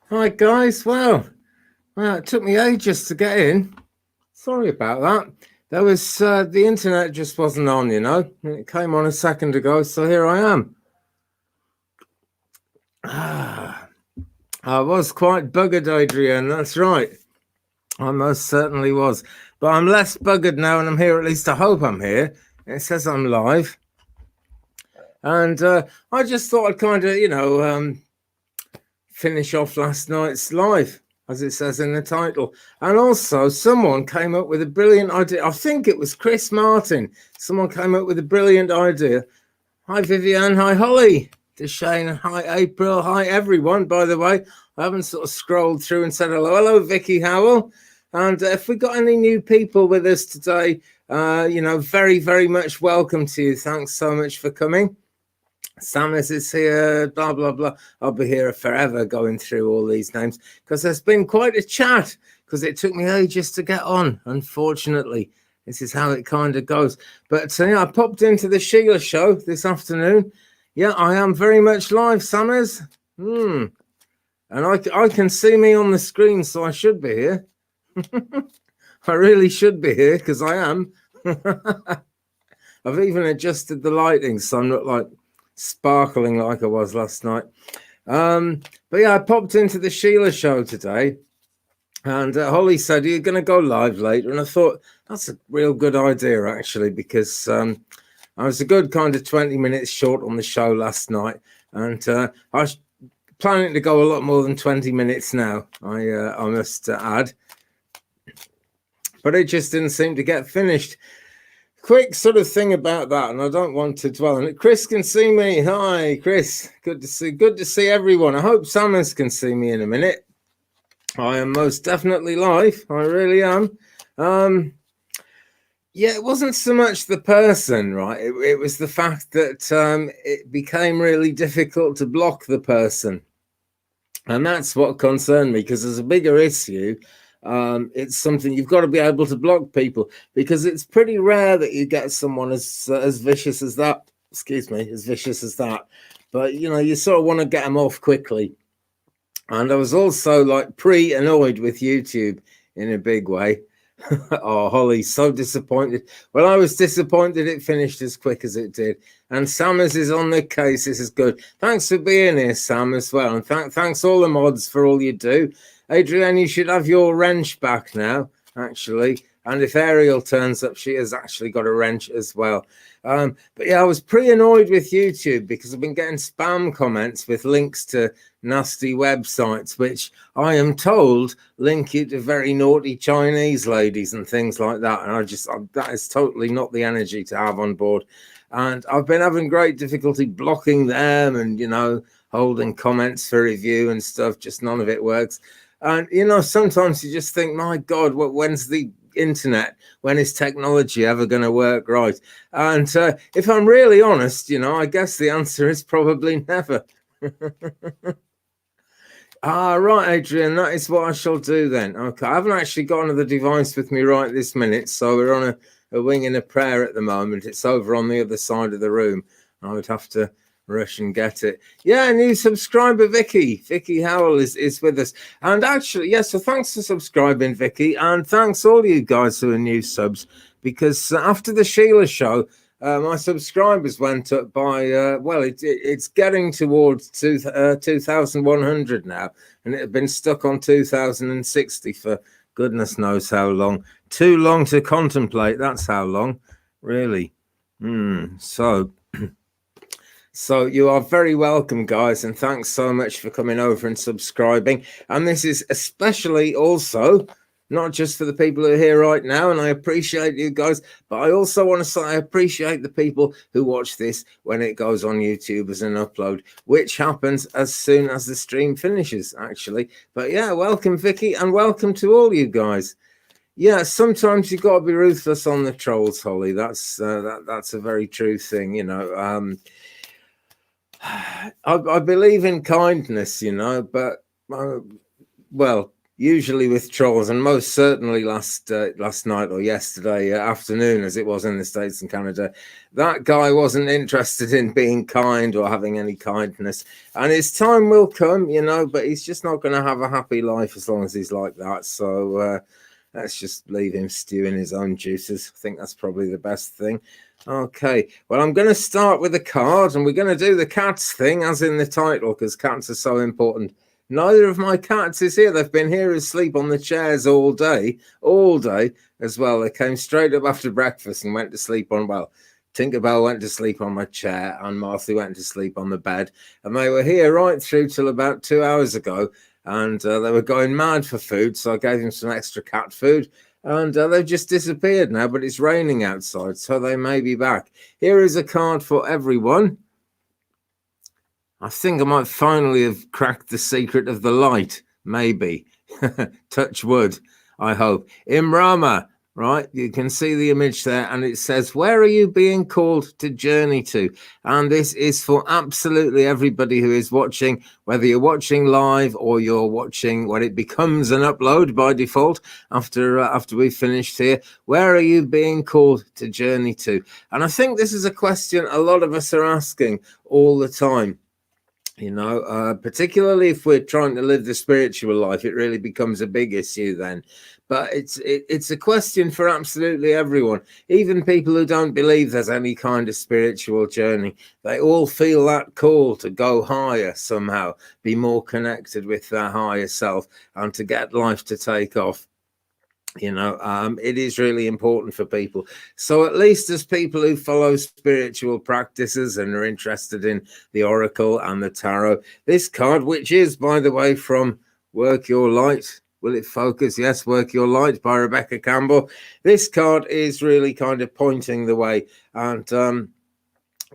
Hi guys, well, it took me ages to get in. Sorry about that. There was the internet just wasn't on, It came on a second ago, so here I am. I was quite buggered, Adrian. That's right. I most certainly was. But I'm less buggered now, and I'm here. At least I hope I'm here. It says I'm live, and I just thought I'd kind of, finish off last night's live, as it says in the title. And also, someone came up with a brilliant idea. I think it was Chris Martin. Someone came up with a brilliant idea. Hi, Vivian. Hi, Holly. Deshane. Hi, April. Hi, everyone. By the way, I haven't sort of scrolled through and said hello. Hello, Vicky Howell. And if we got any new people with us today, very, very much welcome to you. Thanks so much for coming. Samus is here, blah, blah, blah. I'll be here forever going through all these names because there's been quite a chat because it took me ages to get on, unfortunately. This is how it kind of goes. But I popped into the Sheila show this afternoon. Yeah, I am very much live, Samus. And I can see me on the screen, so I should be here. I really should be here because I am. I've even adjusted the lighting so I'm not like sparkling like I was last night. But yeah, I popped into the Sheila show today, and Holly said, "You're going to go live later," and I thought that's a real good idea actually, because I was a good kind of 20 minutes short on the show last night, and I was planning to go a lot more than 20 minutes now. I must add, but it just didn't seem to get finished. Quick sort of thing about that, and I don't want to dwell on it. Chris can see me. Hi, Chris. Good to see everyone. I hope Samus can see me in a minute. I am most definitely live. I really am. Yeah, it wasn't so much the person, right? It was the fact that it became really difficult to block the person, and that's what concerned me, because there's a bigger issue. It's something you've got to be able to block people, because it's pretty rare that you get someone as vicious as that. Excuse me, as vicious as that. But you sort of want to get them off quickly. And I was also like pre-annoyed with YouTube in a big way. Oh, Holly, so disappointed. Well, I was disappointed it finished as quick as it did. And Samus is on the case. This is good. Thanks for being here, Sam, as well. And thanks all the mods for all you do. Adrienne, you should have your wrench back now, actually. And if Ariel turns up, she has actually got a wrench as well. But yeah, I was pre-annoyed with YouTube because I've been getting spam comments with links to nasty websites, which I am told link you to very naughty Chinese ladies and things like that. And that is totally not the energy to have on board. And I've been having great difficulty blocking them and, holding comments for review and stuff. Just none of it works. And, sometimes you just think, my God, when's the internet? When is technology ever going to work right? And if I'm really honest, I guess the answer is probably never. Right, Adrian, that is what I shall do then. Okay, I haven't actually got another device with me right this minute, so we're on a wing and a prayer at the moment. It's over on the other side of the room. I would have to rush and get it. Yeah, new subscriber Vicky Howell is with us. And actually, so thanks for subscribing, Vicky, and thanks all you guys who are new subs, because after the Sheila show, my subscribers went up by it's getting towards 2,100 now, and it had been stuck on 2,060 for goodness knows how long. Too long to contemplate, that's how long, really. So you are very welcome, guys, and thanks so much for coming over and subscribing. And this is especially also not just for the people who are here right now, and I appreciate you guys, but I also want to say I appreciate the people who watch this when it goes on YouTube as an upload, which happens as soon as the stream finishes, actually. But yeah, welcome, Vicky, and welcome to all you guys. Yeah, sometimes you've got to be ruthless on the trolls, Holly. That's a very true thing, I believe in kindness, but well, usually with trolls, and most certainly last night or yesterday afternoon, as it was in the States and Canada, that guy wasn't interested in being kind or having any kindness. And his time will come, but he's just not going to have a happy life as long as he's like that. So let's just leave him stewing his own juices. I think that's probably the best thing. Okay, well, I'm going to start with a card, and we're going to do the cats thing as in the title, because cats are so important. Neither of my cats is here. They've been here asleep on the chairs all day as well. They came straight up after breakfast and went to sleep on, well, Tinkerbell went to sleep on my chair and Martha went to sleep on the bed. And they were here right through till about 2 hours ago. And they were going mad for food. So I gave them some extra cat food. And they've just disappeared now, but it's raining outside, so they may be back. Here is a card for everyone. I think I might finally have cracked the secret of the light. Maybe. Touch wood, I hope. Imrama, right? You can see the image there, and it says, where are you being called to journey to? And this is for absolutely everybody who is watching, whether you're watching live or you're watching when it becomes an upload by default after we've finished here. Where are you being called to journey to? And I think this is a question a lot of us are asking all the time. Particularly if we're trying to live the spiritual life, it really becomes a big issue then. But it's a question for absolutely everyone, even people who don't believe there's any kind of spiritual journey. They all feel that call to go higher somehow, be more connected with their higher self, and to get life to take off. It is really important for people. So at least as people who follow spiritual practices and are interested in the oracle and the tarot, this card, which is, by the way, from Work Your Light. Will it focus? Yes, Work Your Light by Rebecca Campbell. This card is really kind of pointing the way. And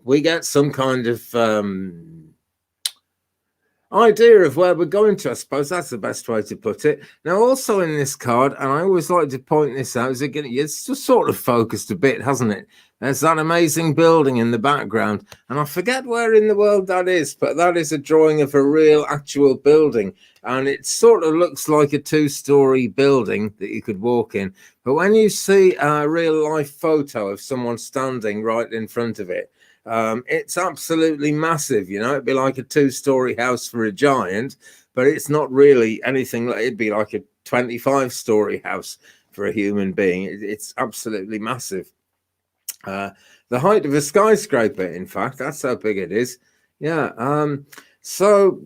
we get some kind of idea of where we're going to. I suppose that's the best way to put it. Now, also in this card, and I always like to point this out, is again, it's just sort of focused a bit, hasn't it? There's that amazing building in the background, and I forget where in the world that is, but that is a drawing of a real actual building, and it sort of looks like a 2-story building that you could walk in. But when you see a real life photo of someone standing right in front of it, it's absolutely massive. It'd be like a 2-story house for a giant, but it's not really anything like, it'd be like a 25-story house for a human being. It's absolutely massive. The height of a skyscraper, in fact, that's how big it is. Yeah. So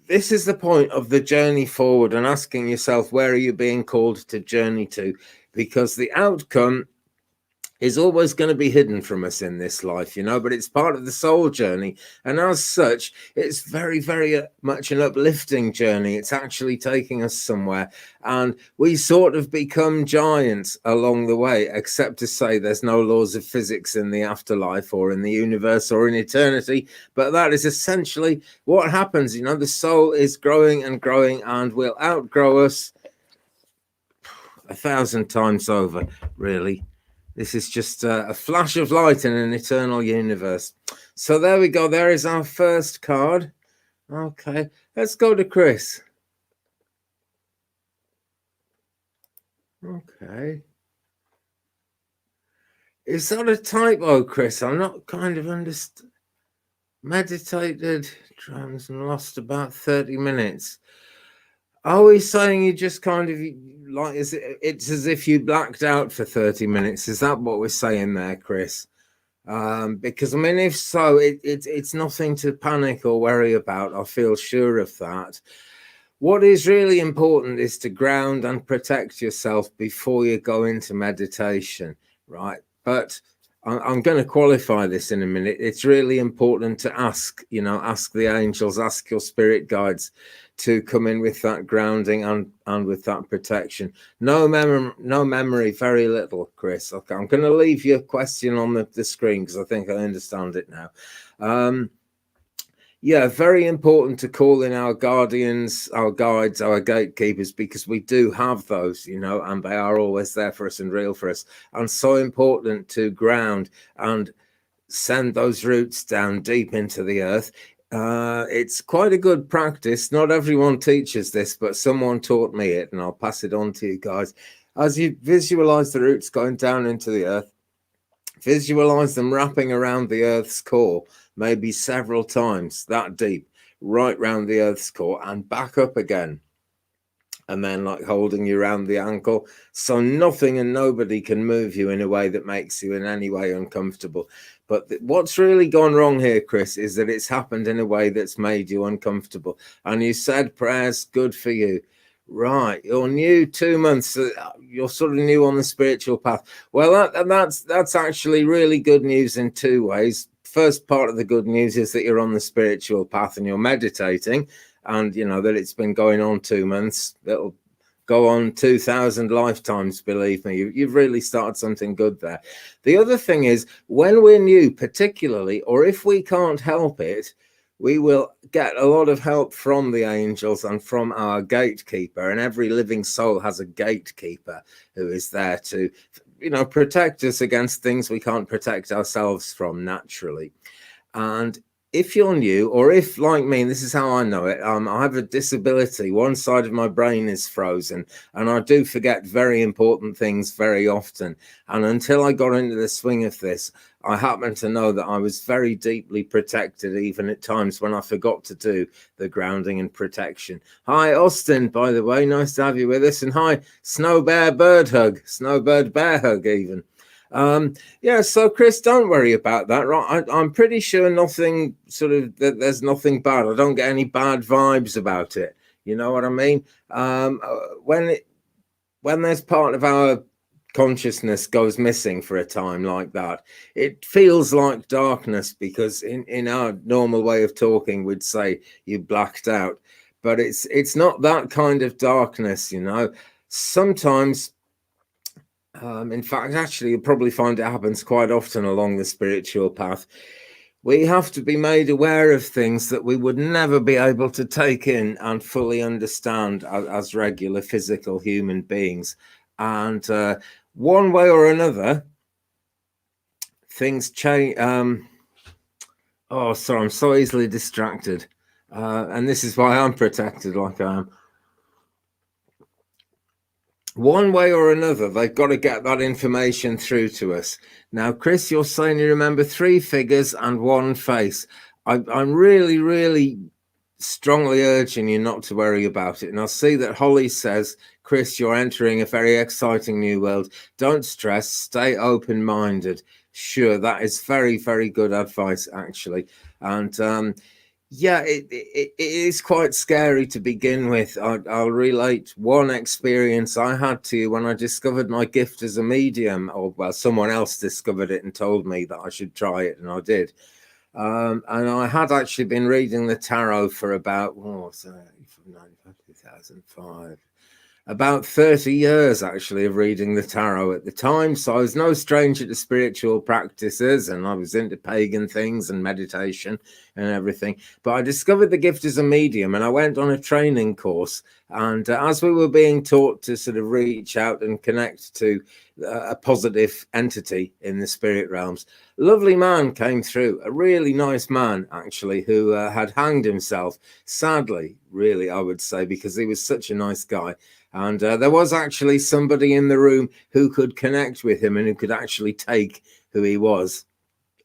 this is the point of the journey forward, and asking yourself, where are you being called to journey to? Because the outcome is always going to be hidden from us in this life, but it's part of the soul journey. And as such, it's very, very much an uplifting journey. It's actually taking us somewhere. And we sort of become giants along the way, except to say there's no laws of physics in the afterlife or in the universe or in eternity. But that is essentially what happens. The soul is growing and growing and will outgrow us 1,000 times over, really. This is just a flash of light in an eternal universe. So there we go. There is our first card. Okay, let's go to Chris. Okay. Is that a typo, Chris? I'm not kind of understood. Meditated, trans, and lost about 30 minutes. Are we saying you just kind of like, it's as if you blacked out for 30 minutes? Is that what we're saying there, Chris? Because I mean, if so, it's nothing to panic or worry about. I feel sure of that. What is really important is to ground and protect yourself before you go into meditation, right? But I'm going to qualify this in a minute. It's really important to ask the angels, ask your spirit guides to come in with that grounding and with that protection. No memory, very little, Chris. Okay, I'm going to leave your question on the screen because I think I understand it now. Yeah, very important to call in our guardians, our guides, our gatekeepers, because we do have those, and they are always there for us and real for us. And so important to ground and send those roots down deep into the earth. It's quite a good practice. Not everyone teaches this, but someone taught me it, and I'll pass it on to you guys. As you visualize the roots going down into the earth, visualize them wrapping around the earth's core, maybe several times that deep, right round the earth's core and back up again. And then like holding you around the ankle, so nothing and nobody can move you in a way that makes you in any way uncomfortable. But what's really gone wrong here, Chris, is that it's happened in a way that's made you uncomfortable. And you said prayers, good for you. Right, you're new 2 months. You're sort of new on the spiritual path. Well, that's actually really good news in two ways. First part of the good news is that you're on the spiritual path and you're meditating, and you know that it's been going on 2 months. That'll go on 2,000 lifetimes, believe me. You've really started something good there. The other thing is, when we're new particularly, or if we can't help it, we will get a lot of help from the angels and from our gatekeeper. And every living soul has a gatekeeper who is there to, you know, protect us against things we can't protect ourselves from naturally. And if you're new, or if like me, this is how I know it, I have a disability. One side of my brain is frozen, and I do forget very important things very often. And until I got into the swing of this, I happen to know that I was very deeply protected, even at times when I forgot to do the grounding and protection. Hi, Austin, by the way, nice to have you with us. And hi, Snowbird Bird Hug, Snowbird Bear Hug even. Yeah, so Chris, don't worry about that, right? I'm pretty sure nothing there's nothing bad. I don't get any bad vibes about it. You know what I mean? When there's part of our consciousness goes missing for a time like that, it feels like darkness, because in our normal way of talking, we'd say you blacked out, but it's not that kind of darkness, you know. Sometimes in fact, actually, you'll probably find it happens quite often along the spiritual path. We have to be made aware of things that we would never be able to take in and fully understand as regular physical human beings. And one way or another, things change. Oh, sorry, I'm so easily distracted. And this is why I'm protected like I am. One way or another, they've got to get that information through to us. Now, Chris, you're saying you remember 3 figures and 1 face. I'm really, really strongly urging you not to worry about it. And I see that Holly says, Chris, you're entering a very exciting new world. Don't stress, stay open-minded. Sure, that is very, very good advice, actually. And yeah, it is quite scary to begin with. I'll relate one experience I had to you when I discovered my gift as a medium, or well, someone else discovered it and told me that I should try it, and I did. And I had actually been reading the tarot for about 2005, about 30 years actually of reading the tarot at the time. So I was no stranger to spiritual practices, and I was into pagan things and meditation and everything. But I discovered the gift as a medium, and I went on a training course. And as we were being taught to sort of reach out and connect to a positive entity in the spirit realms, a lovely man came through, a really nice man actually, who had hanged himself, sadly, really, I would say, because he was such a nice guy. And there was actually somebody in the room who could connect with him and who could actually take who he was,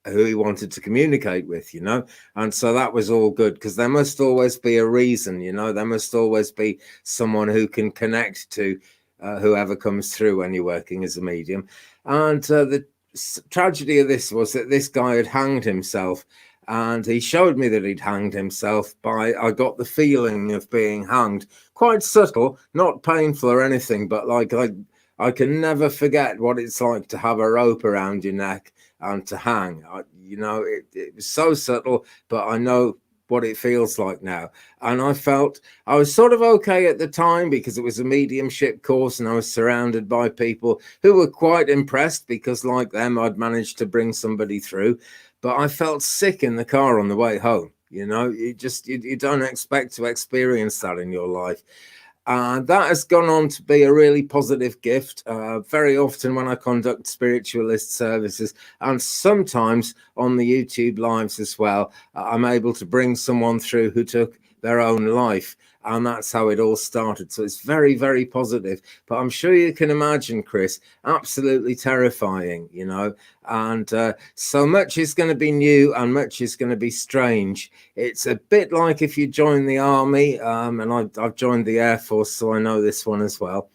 who he wanted to communicate with, you know. And so that was all good, because there must always be a reason, you know. There must always be someone who can connect to whoever comes through when you're working as a medium. And the tragedy of this was that this guy had hanged himself. And he showed me that he'd hanged himself I got the feeling of being hanged. Quite subtle, not painful or anything, but like I can never forget what it's like to have a rope around your neck and to hang. You know, it was so subtle, but I know what it feels like now. And I felt I was sort of okay at the time, because it was a mediumship course and I was surrounded by people who were quite impressed, because like them, I'd managed to bring somebody through. But I felt sick in the car on the way home. You know, you don't expect to experience that in your life. And that has gone on to be a really positive gift. Very often when I conduct spiritualist services, and sometimes on the YouTube lives as well, I'm able to bring someone through who took their own life. And that's how it all started. So it's very, very positive. But I'm sure you can imagine, Chris, absolutely terrifying, you know. And so much is going to be new and much is going to be strange. It's a bit like if you join the army, and I've joined the Air Force, so I know this one as well.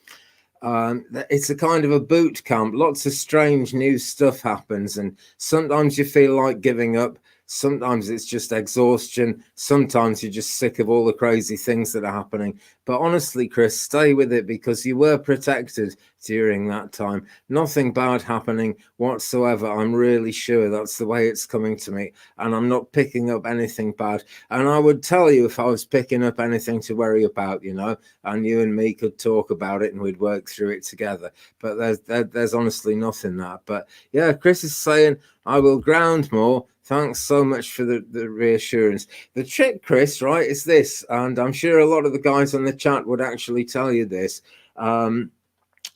It's a kind of a boot camp. Lots of strange new stuff happens, and sometimes you feel like giving up. Sometimes it's just exhaustion. Sometimes you're just sick of all the crazy things that are happening. But honestly, Chris, stay with it because you were protected during that time. Nothing bad happening whatsoever. I'm really sure that's the way it's coming to me. And I'm not picking up anything bad. And I would tell you if I was picking up anything to worry about, you know, and you and me could talk about it and we'd work through it together. But there's honestly nothing that. But yeah, Chris is saying, I will ground more. Thanks so much for the reassurance. The trick, Chris, right, is this, and I'm sure a lot of the guys on the chat would actually tell you this. The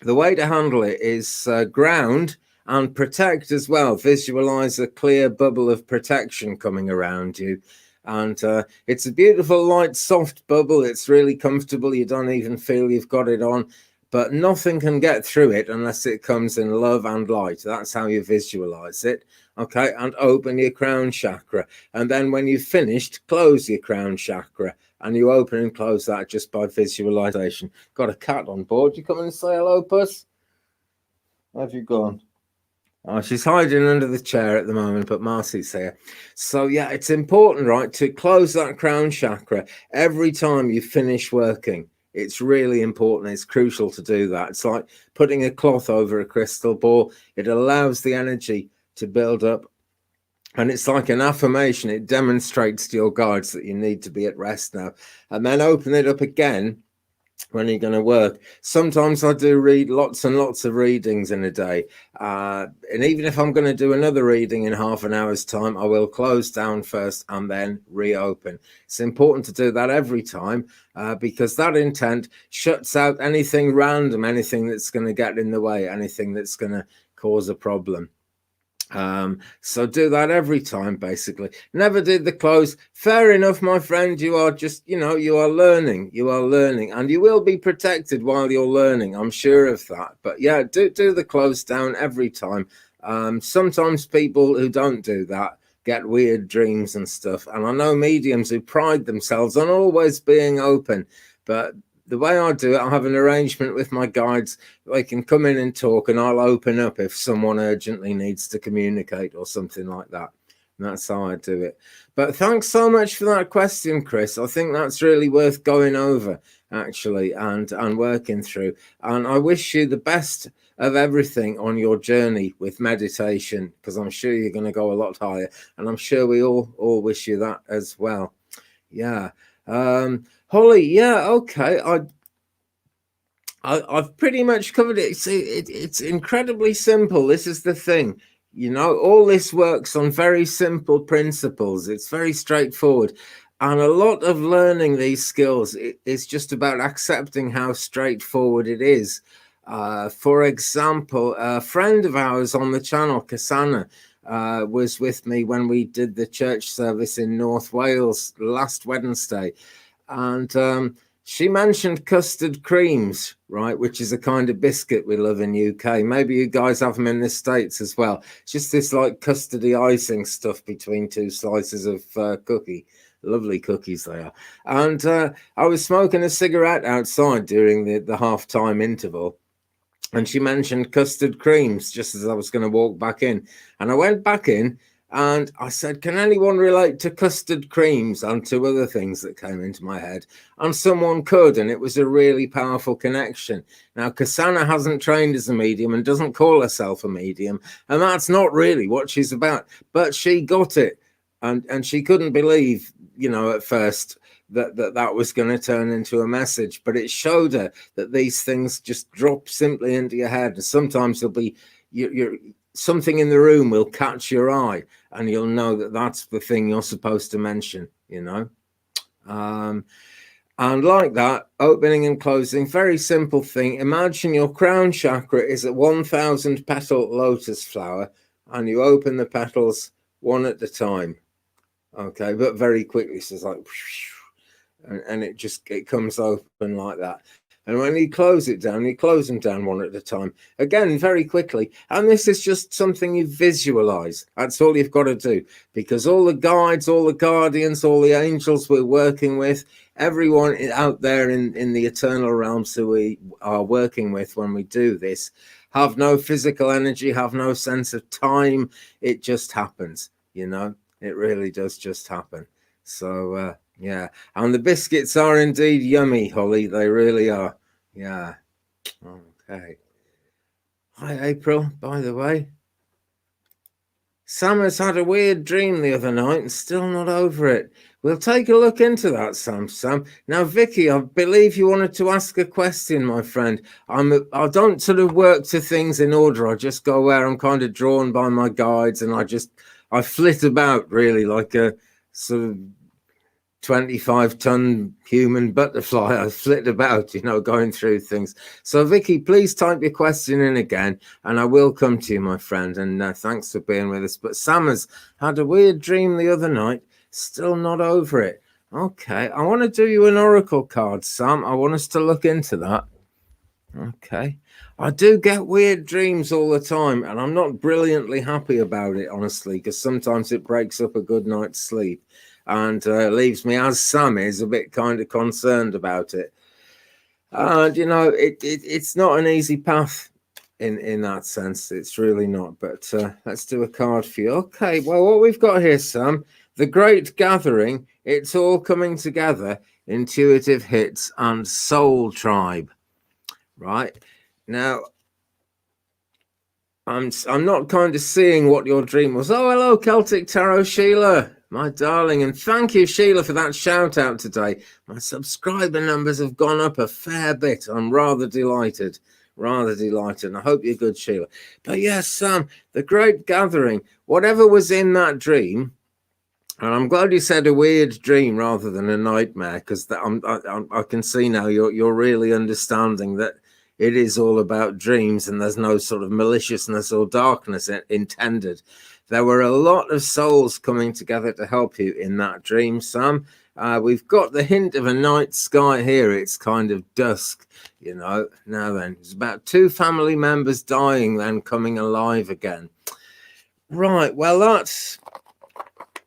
way to handle it is ground and protect as well. Visualize a clear bubble of protection coming around you. And it's a beautiful, light, soft bubble. It's really comfortable. You don't even feel you've got it on. But nothing can get through it unless it comes in love and light. That's how you visualize it. Okay, and open your crown chakra. And then when you've finished, close your crown chakra. And you open and close that just by visualization. Got a cat on board. You come and say hello, puss? Where have you gone? Oh, she's hiding under the chair at the moment, but Marcy's here. So, yeah, it's important, right, to close that crown chakra every time you finish working. It's really important. It's crucial to do that. It's like putting a cloth over a crystal ball. It allows the energy to build up. And it's like an affirmation. It demonstrates to your guides that you need to be at rest now. And then open it up again when you're going to work. Sometimes I do read lots and lots of readings in a day. And even if I'm going to do another reading in half an hour's time, I will close down first and then reopen. It's important to do that every time because that intent shuts out anything random, anything that's going to get in the way, anything that's going to cause a problem. So do that every time, basically. Never did the close. Fair enough, my friend. You are just, you know, you are learning, and you will be protected while you're learning. I'm sure of that. But yeah, do the close down every time. Sometimes people who don't do that get weird dreams and stuff. And I know mediums who pride themselves on always being open, but the way I do it, I have an arrangement with my guides. They can come in and talk, and I'll open up if someone urgently needs to communicate or something like that. And that's how I do it. But thanks so much for that question, Chris. I think that's really worth going over, actually, and working through. And I wish you the best of everything on your journey with meditation, because I'm sure you're going to go a lot higher. And I'm sure we all wish you that as well. Yeah. Holly, yeah, okay. I've pretty much covered it. See, it's incredibly simple. This is the thing, you know. All this works on very simple principles. It's very straightforward, and a lot of learning these skills is just about accepting how straightforward it is. For example, a friend of ours on the channel, Kasana, was with me when we did the church service in North Wales last Wednesday. And she mentioned custard creams, right, which is a kind of biscuit we love in UK. Maybe you guys have them in the States as well. It's just this like custardy icing stuff between two slices of cookie. Lovely cookies they are. And I was smoking a cigarette outside during the half-time interval. And she mentioned custard creams just as I was going to walk back in. And I went back in and I said, can anyone relate to custard creams? And two other things that came into my head. And someone could, and it was a really powerful connection. Now, Kasana hasn't trained as a medium and doesn't call herself a medium. And that's not really what she's about. But she got it. And she couldn't believe, you know, at first that was going to turn into a message, but it showed her that these things just drop simply into your head. And sometimes there'll be you're something in the room will catch your eye, and you'll know that that's the thing you're supposed to mention. You know, And like that, opening and closing, very simple thing. Imagine your crown chakra is a 1,000 petal lotus flower, and you open the petals one at a time. Okay, but very quickly. So it's like, and it comes open like that. And when you close it down, you close them down one at a time. Again, very quickly. And this is just something you visualize. That's all you've got to do. Because all the guides, all the guardians, all the angels we're working with, everyone out there in the eternal realms who we are working with when we do this, have no physical energy, have no sense of time. It just happens, you know. It really does just happen. So, yeah. And the biscuits are indeed yummy, Holly. They really are. Yeah. Okay. Hi, April, by the way. Sam has had a weird dream the other night and still not over it. We'll take a look into that, Sam. Now, Vicky, I believe you wanted to ask a question, my friend. I don't sort of work to things in order. I just go where I'm kind of drawn by my guides, and I flit about really like a sort of 25-ton human butterfly. I flit about, you know, going through things. So, Vicky, please type your question in again, and I will come to you, my friend. And thanks for being with us. But Sam has had a weird dream the other night, still not over it. Okay, I want to do you an oracle card, Sam. I want us to look into that. Okay. I do get weird dreams all the time, and I'm not brilliantly happy about it, honestly, because sometimes it breaks up a good night's sleep and leaves me, as Sam is, a bit kind of concerned about it. And, you know, it's not an easy path in that sense. It's really not. But let's do a card for you. Okay, well, what we've got here, Sam, the Great Gathering, it's all coming together, intuitive hits and soul tribe. Right now, I'm not kind of seeing what your dream was. Oh, hello, Celtic Tarot Sheila, my darling, and thank you, Sheila, for that shout out today. My subscriber numbers have gone up a fair bit. I'm rather delighted, and I hope you're good, Sheila. But yes, Sam, the Great Gathering, whatever was in that dream. And I'm glad you said a weird dream rather than a nightmare, because I can see now you're really understanding that it is all about dreams and there's no sort of maliciousness or darkness intended. There were a lot of souls coming together to help you in that dream, Sam. We've got the hint of a night sky here. It's kind of dusk, you know. Now then, it's about 2 family members dying, then coming alive again. Right, well, that's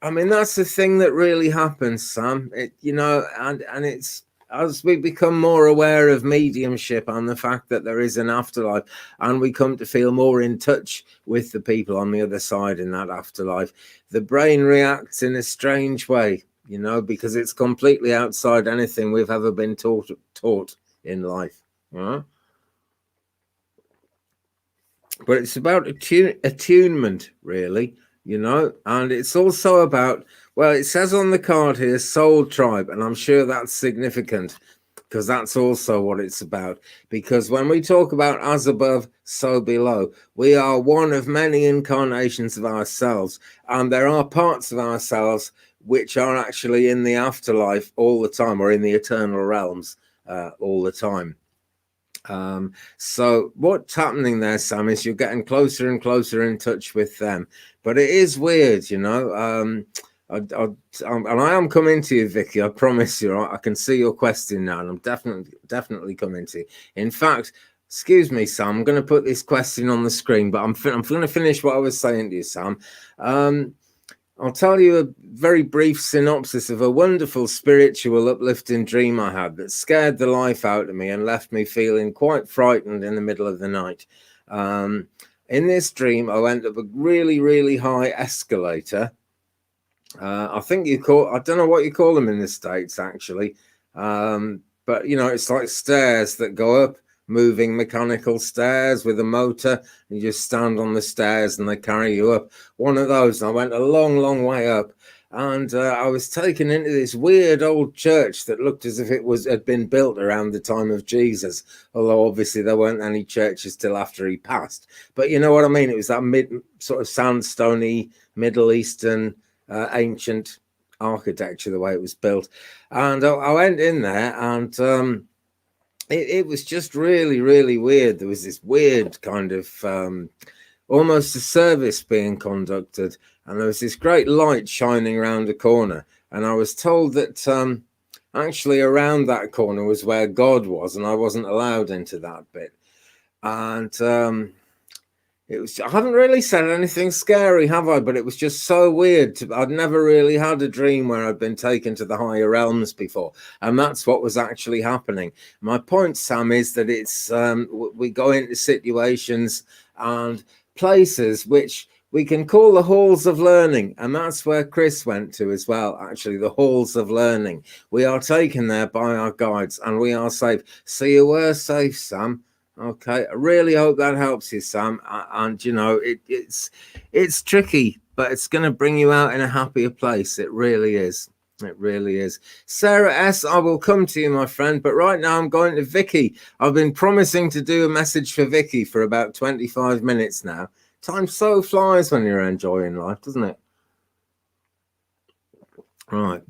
the thing that really happens, Sam. You know, and it's as we become more aware of mediumship and the fact that there is an afterlife, and we come to feel more in touch with the people on the other side in that afterlife, the brain reacts in a strange way, you know, because it's completely outside anything we've ever been taught in life. Right? But it's about attunement, really. You know, and it's also about, well, it says on the card here, soul tribe, and I'm sure that's significant because that's also what it's about. Because when we talk about as above, so below, we are one of many incarnations of ourselves, and there are parts of ourselves which are actually in the afterlife all the time, or in the eternal realms all the time. So what's happening there, Sam, is you're getting closer and closer in touch with them. But it is weird, you know. And I am coming to you, Vicky. I promise you. I can see your question now, and I'm definitely coming to you. In fact, excuse me, Sam. I'm going to put this question on the screen, but I'm going to finish what I was saying to you, Sam. I'll tell you a very brief synopsis of a wonderful spiritual uplifting dream I had that scared the life out of me and left me feeling quite frightened in the middle of the night. In this dream, I went up a really, really high escalator. I think I don't know what you call them in the States, actually. But, you know, it's like stairs that go up, moving mechanical stairs with a motor. You just stand on the stairs and they carry you up. One of those. I went a long, long way up, and I was taken into this weird old church that looked as if it had been built around the time of Jesus, although obviously there weren't any churches till after he passed. But you know what I mean? It was that sort of sandstony Middle Eastern ancient architecture, the way it was built. And I went in there, and it was just really, really weird. There was this weird kind of almost a service being conducted, and there was this great light shining around the corner. And I was told that actually around that corner was where God was, and I wasn't allowed into that bit. And it was, I haven't really said anything scary, have I? But it was just so weird. I'd never really had a dream where I'd been taken to the higher realms before, and that's what was actually happening. My point, Sam, is that it's we go into situations and places which we can call the halls of learning, and that's where Chris went to as well. Actually, the halls of learning. We are taken there by our guides, and we are safe. So you were safe, Sam. Okay, I really hope that helps you, Sam. And you know, it's tricky, but it's going to bring you out in a happier place. It really is. It really is. Sarah S., I will come to you, my friend, but right now I'm going to Vicky. I've been promising to do a message for Vicky for about 25 minutes now. Time so flies when you're enjoying life, doesn't it? Right.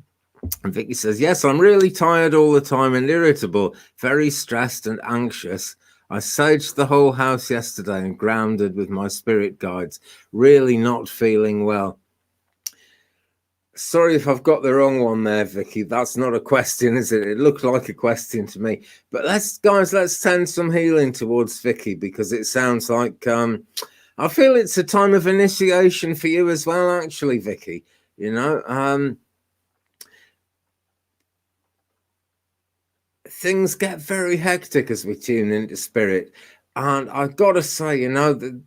And Vicky says, yes, I'm really tired all the time and irritable, very stressed and anxious. I saged the whole house yesterday and grounded with my spirit guides, really not feeling well. Sorry if I've got the wrong one there, Vicky. That's not a question, is it? It looked like a question to me. But let's send some healing towards Vicky, because it sounds like I feel it's a time of initiation for you as well, actually, Vicky. You know, things get very hectic as we tune into spirit. And I've got to say, you know, that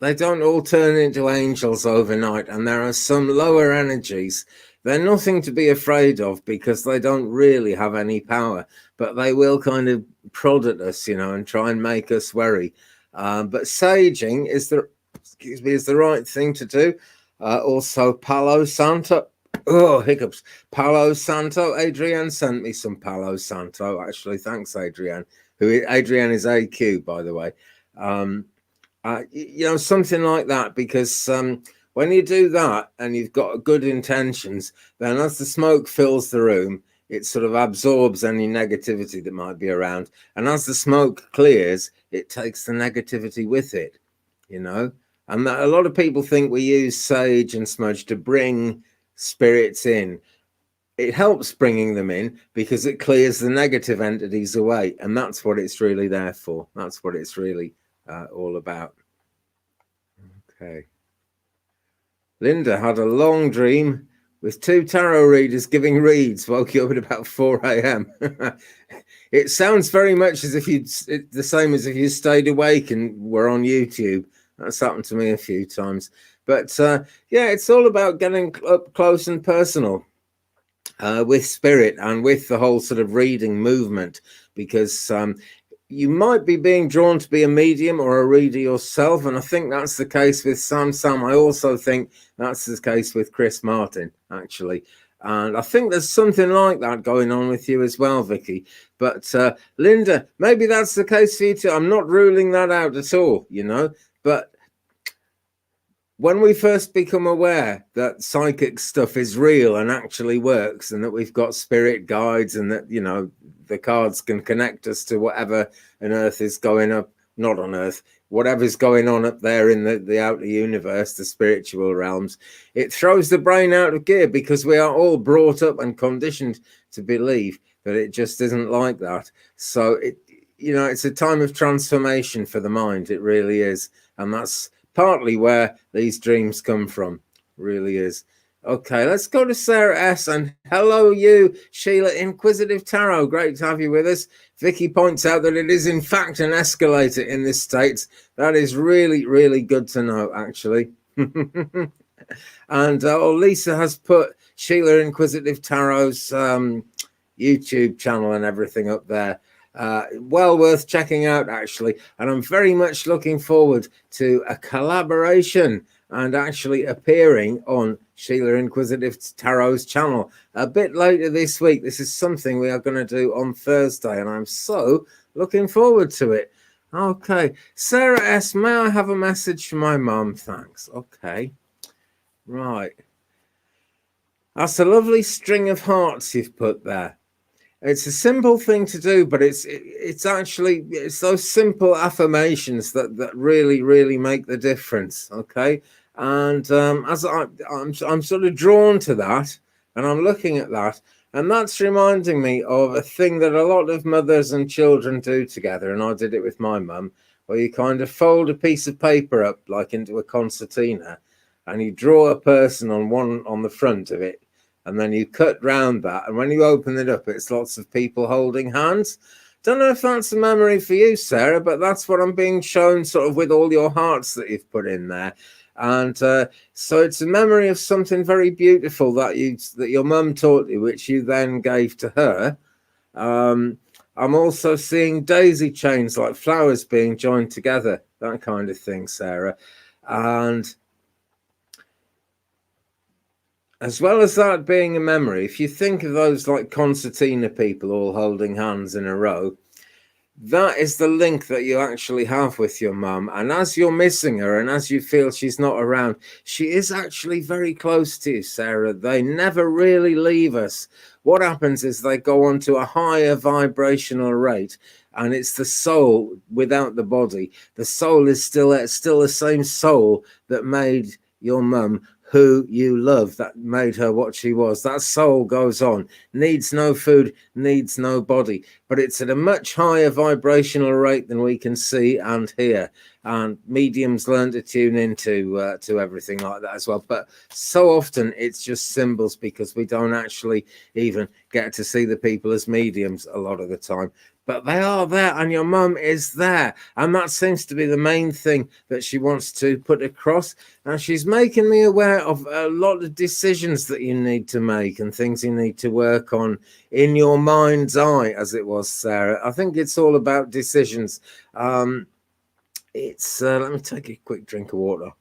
they don't all turn into angels overnight. And there are some lower energies. They're nothing to be afraid of, because they don't really have any power. But they will kind of prod at us, you know, and try and make us worry. But saging is the right thing to do. Also, Palo Santo. Oh, hiccups. Palo Santo. Adrienne sent me some Palo Santo, actually. Thanks, Adrienne. Adrienne is AQ, by the way. You know, something like that, because when you do that and you've got good intentions, then as the smoke fills the room, it sort of absorbs any negativity that might be around. And as the smoke clears, it takes the negativity with it, you know. And that, a lot of people think we use sage and smudge to bring spirits in. It helps bringing them in because it clears the negative entities away, and that's what it's really there for. That's what it's really all about. Okay. Linda had a long dream with 2 tarot readers giving reads. Woke you up at about 4 a.m. It sounds very much as if the same as if you stayed awake and were on YouTube. That's happened to me a few times. But yeah, it's all about getting up close and personal with spirit and with the whole sort of reading movement, because you might be being drawn to be a medium or a reader yourself, and I think that's the case with Sam. I also think that's the case with Chris Martin, actually. And I think there's something like that going on with you as well, Vicky. But Linda, maybe that's the case for you too. I'm not ruling that out at all, you know. But when we first become aware that psychic stuff is real and actually works, and that we've got spirit guides, and that, you know, the cards can connect us to whatever on earth is going up, not on earth, whatever's going on up there in the outer universe, the spiritual realms, it throws the brain out of gear, because we are all brought up and conditioned to believe that it just isn't like that. So it, you know, it's a time of transformation for the mind. It really is. And that's partly where these dreams come from. Really is. Okay, let's go to Sarah S. And hello, you, Sheila, Inquisitive Tarot. Great to have you with us. Vicky points out that it is, in fact, an escalator in this state. That is really, really good to know, actually. And Lisa has put Sheila Inquisitive Tarot's YouTube channel and everything up there. Well worth checking out, actually. And I'm very much looking forward to a collaboration and actually appearing on Sheila Inquisitive Tarot's channel a bit later this week. This is something we are going to do on Thursday, and I'm so looking forward to it. Okay. Sarah S., may I have a message from my mum? Thanks. Okay. Right. That's a lovely string of hearts you've put there. It's a simple thing to do, but it's actually it's those simple affirmations that really make the difference. Okay, and as I'm sort of drawn to that, and I'm looking at that, and that's reminding me of a thing that a lot of mothers and children do together, and I did it with my mum, where you kind of fold a piece of paper up like into a concertina, and you draw a person on the front of it, and then you cut round that, and when you open it up, it's lots of people holding hands. Don't know if that's a memory for you, Sarah, but that's what I'm being shown, sort of with all your hearts that you've put in there. And so it's a memory of something very beautiful that your mum taught you, which you then gave to her. I'm also seeing daisy chains, like flowers being joined together, that kind of thing, Sarah. And as well as that being a memory, if you think of those like concertina people all holding hands in a row, that is the link that you actually have with your mum. And as you're missing her and as you feel she's not around, she is actually very close to you, Sarah. They never really leave us. What happens is they go on to a higher vibrational rate, and it's the soul without the body. The soul is still the same soul that made your mum who you love, that made her what she was. That soul goes on, needs no food, needs no body, but it's at a much higher vibrational rate than we can see and hear. And mediums learn to tune into to everything like that as well. But so often it's just symbols, because we don't actually even get to see the people as mediums a lot of the time. But they are there, and your mum is there, and that seems to be the main thing that she wants to put across. And she's making me aware of a lot of decisions that you need to make and things you need to work on in your mind's eye, as it was, Sarah. I think it's all about decisions. It's let me take a quick drink of water.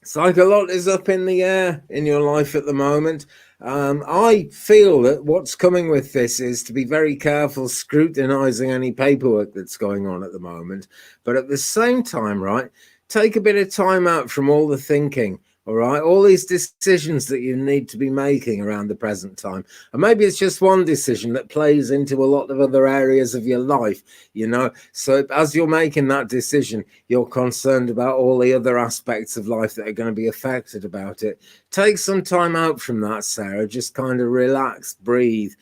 It's like a lot is up in the air in your life at the moment. I feel that what's coming with this is to be very careful scrutinizing any paperwork that's going on at the moment. But at the same time, right, take a bit of time out from all the thinking. All right, all these decisions that you need to be making around the present time. And maybe it's just one decision that plays into a lot of other areas of your life, you know. So as you're making that decision, you're concerned about all the other aspects of life that are going to be affected about it. Take some time out from that, Sarah. Just kind of relax, breathe.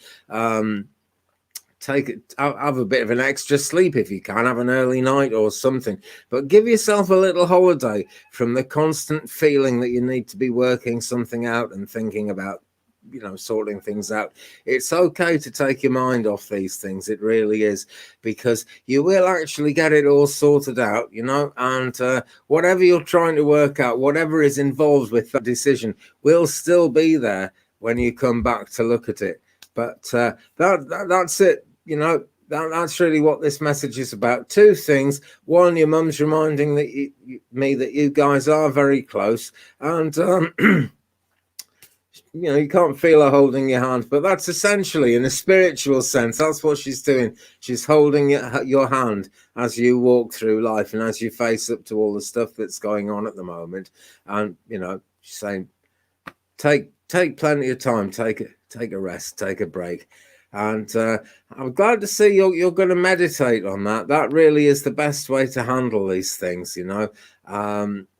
Take it, have a bit of an extra sleep if you can, have an early night or something, but give yourself a little holiday from the constant feeling that you need to be working something out and thinking about, you know, sorting things out. It's okay to take your mind off these things. It really is, because you will actually get it all sorted out, you know, and whatever you're trying to work out, whatever is involved with that decision, will still be there when you come back to look at it. But that's it. You know, that's really what this message is about. Two things. One, your mum's reminding me that you guys are very close, and you know, you can't feel her holding your hand, but that's essentially, in a spiritual sense, that's what she's doing. She's holding your hand as you walk through life and as you face up to all the stuff that's going on at the moment. And you know, she's saying, take plenty of time, take a rest, take a break. And I'm glad to see you're going to meditate on that. That really is the best way to handle these things, you know.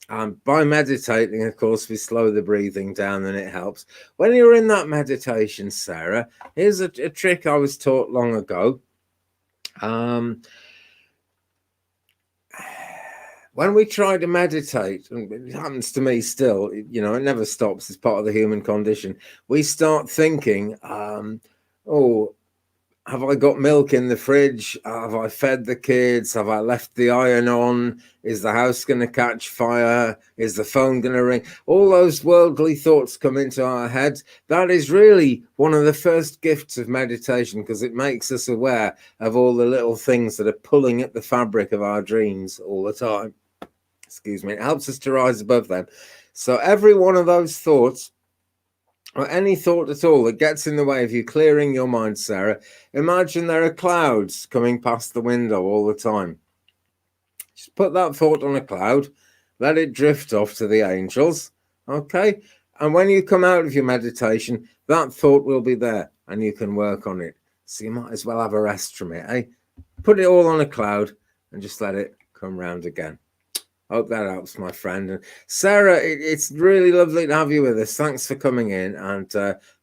And by meditating, of course, we slow the breathing down and it helps. When you're in that meditation, Sarah, here's a trick I was taught long ago. When we try to meditate, and it happens to me still, you know, it never stops. It's part of the human condition. We start thinking, oh, have I got milk in the fridge? Have I fed the kids? Have I left the iron on? Is the house going to catch fire? Is the phone going to ring? All those worldly thoughts come into our heads. That is really one of the first gifts of meditation, because it makes us aware of all the little things that are pulling at the fabric of our dreams all the time. Excuse me. It helps us to rise above them. So every one of those thoughts, or any thought at all that gets in the way of you clearing your mind, Sarah, imagine there are clouds coming past the window all the time. Just put that thought on a cloud, let it drift off to the angels, Okay? And when you come out of your meditation, that thought will be there and you can work on it. So you might as well have a rest from it, eh? Put it all on a cloud and just let it come round again. Hope that helps, my friend. And Sarah, it's really lovely to have you with us. Thanks for coming in, and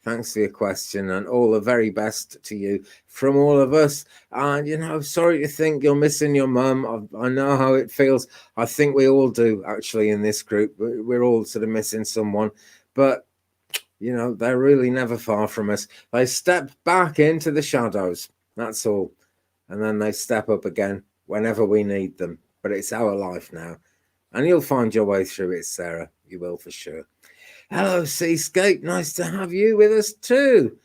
thanks for your question, and all the very best to you from all of us. And, you know, sorry to think you're missing your mum. I know how it feels. I think we all do, actually, in this group. We're all sort of missing someone. But, you know, they're really never far from us. They step back into the shadows. That's all. And then they step up again whenever we need them. But it's our life now. And you'll find your way through it, Sarah. You will for sure. Hello, Seascape. Nice to have you with us too.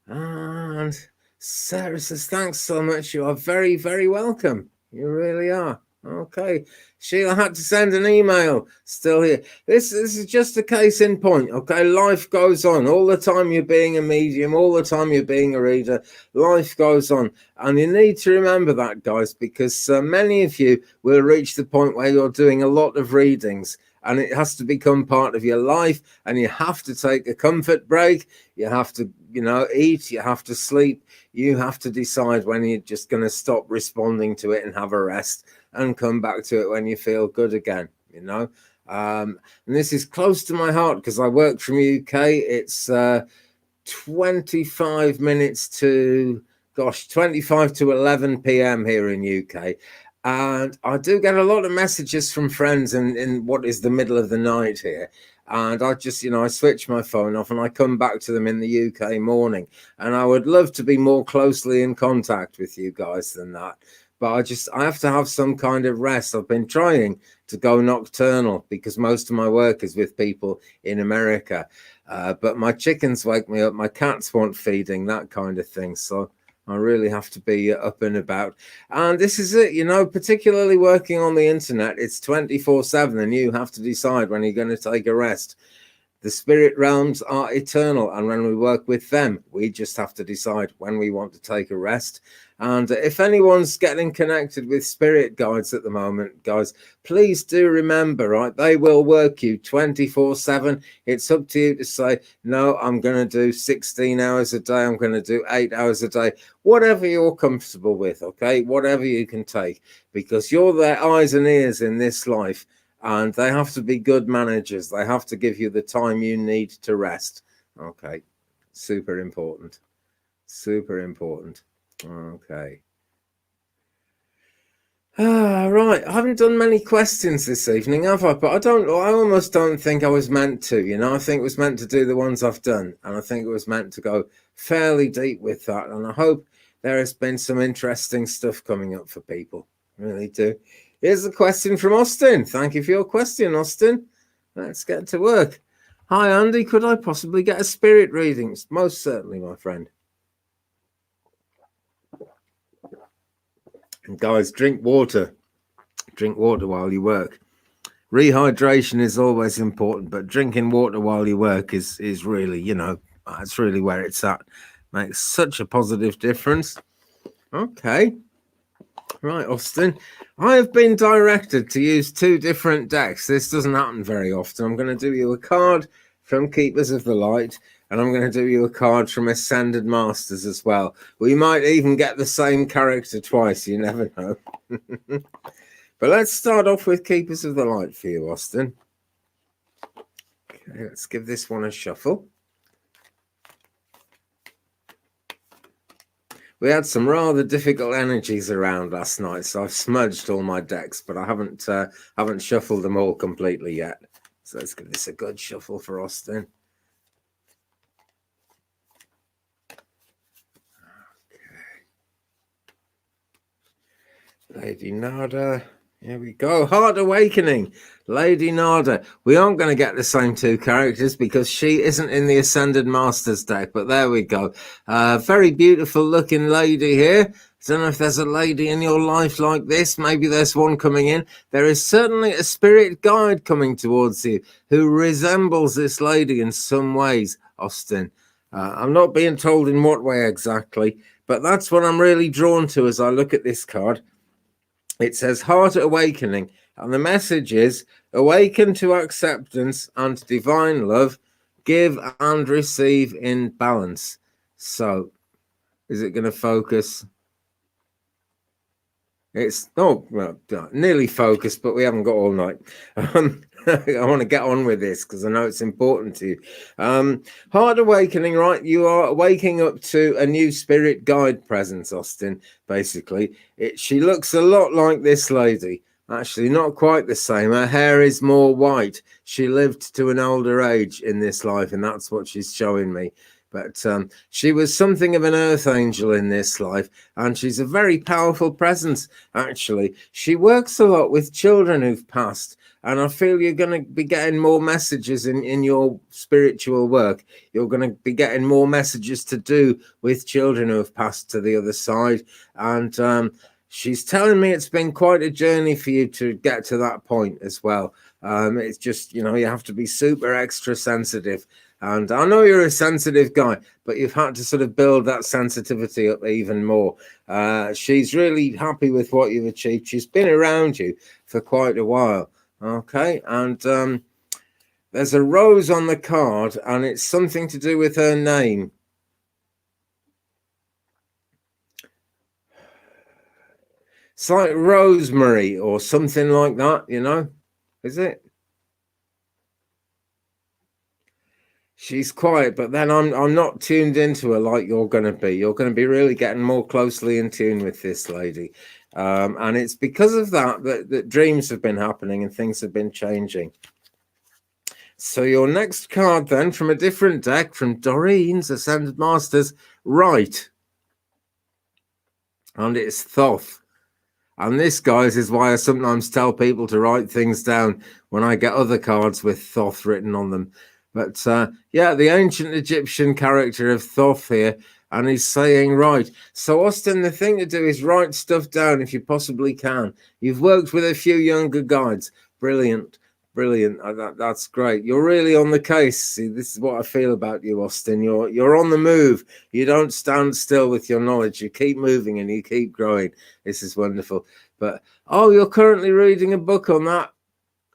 And Sarah says, thanks so much. You are very, very welcome. You really are. Okay. Sheila had to send an email. Still here. This is just a case in point. Okay. Life goes on. All the time you're being a medium, all the time you're being a reader, life goes on. And you need to remember that, guys, because many of you will reach the point where you're doing a lot of readings and it has to become part of your life, and you have to take a comfort break. You have to, you know, eat, you have to sleep. You have to decide when you're just going to stop responding to it and have a rest and come back to it when you feel good again, you know. And this is close to my heart because I work from UK. It's 25 minutes to, 25 to 11 p.m. here in UK. And I do get a lot of messages from friends in what is the middle of the night here. And I just, you know, I switch my phone off and I come back to them in the UK morning. And I would love to be more closely in contact with you guys than that. But I have to have some kind of rest. I've been trying to go nocturnal because most of my work is with people in America. But my chickens wake me up, my cats want feeding, that kind of thing. So I really have to be up and about. And this is it, you know, particularly working on the internet, it's 24/7 and you have to decide when you're going to take a rest. The spirit realms are eternal, and when we work with them, we just have to decide when we want to take a rest. And if anyone's getting connected with spirit guides at the moment, guys, please do remember, right, they will work you 24/7. It's up to you to say, no, I'm going to do 16 hours a day. I'm going to do 8 hours a day, whatever you're comfortable with, okay, whatever you can take, because you're their eyes and ears in this life. And they have to be good managers. They have to give you the time you need to rest. Okay. Super important. Super important. Okay. Right. I haven't done many questions this evening, have I? But I almost don't think I was meant to, you know. I think it was meant to do the ones I've done. And I think it was meant to go fairly deep with that. And I hope there has been some interesting stuff coming up for people. I really do. Here's a question from Austin. Thank you for your question, Austin. Let's get to work. Hi, Andy. Could I possibly get a spirit reading? Most certainly, my friend. And guys, drink water. Drink water while you work. Rehydration is always important, but drinking water while you work is really, you know, that's really where it's at. Makes such a positive difference. Okay. Right, Austin. I have been directed to use 2 different decks. This doesn't happen very often. I'm going to do you a card from Keepers of the Light, and I'm going to do you a card from Ascended Masters as well. We might even get the same character twice. You never know. But let's start off with Keepers of the Light for you, Austin. Okay, let's give this one a shuffle. We had some rather difficult energies around last night, so I've smudged all my decks, but I haven't shuffled them all completely yet. So let's give this a good shuffle for Austin. Okay. Lady Nada. Here we go. Heart Awakening. Lady Nada. We aren't going to get the same 2 characters because she isn't in the Ascended Masters deck, but there we go. Very beautiful looking lady here. I don't know if there's a lady in your life like this. Maybe there's one coming in. There is certainly a spirit guide coming towards you who resembles this lady in some ways, Austin. I'm not being told in what way exactly, but that's what I'm really drawn to as I look at this card. It says heart awakening, and the message is awaken to acceptance and divine love, give and receive in balance. So is it going to focus? It's well, nearly focused, but we haven't got all night. I want to get on with this because I know it's important to you. Heart awakening, right? You are waking up to a new spirit guide presence, Austin. Basically, she looks a lot like this lady. Actually, not quite the same. Her hair is more white. She lived to an older age in this life, and that's what she's showing me. But she was something of an earth angel in this life, and she's a very powerful presence, actually. She works a lot with children who've passed, and I feel you're going to be getting more messages in your spiritual work. You're going to be getting more messages to do with children who have passed to the other side. And she's telling me it's been quite a journey for you to get to that point as well. It's just, you have to be super extra sensitive. And I know you're a sensitive guy, but you've had to sort of build that sensitivity up even more. She's really happy with what you've achieved. She's been around you for quite a while. Okay. And there's a rose on the card, and it's something to do with her name. It's like Rosemary or something like that, is it? She's quiet, but then I'm not tuned into her like you're going to be. You're going to be really getting more closely in tune with this lady. And it's because of that dreams have been happening and things have been changing. So your next card then, from a different deck, from Doreen's Ascended Masters, right. And it's Thoth. And this, guys, is why I sometimes tell people to write things down when I get other cards with Thoth written on them. But yeah, the ancient Egyptian character of Thoth here, and he's saying, right. So, Austin, the thing to do is write stuff down if you possibly can. You've worked with a few younger guides. Brilliant. Brilliant. That's great. You're really on the case. See, this is what I feel about you, Austin. You're on the move. You don't stand still with your knowledge. You keep moving and you keep growing. This is wonderful. But you're currently reading a book on that.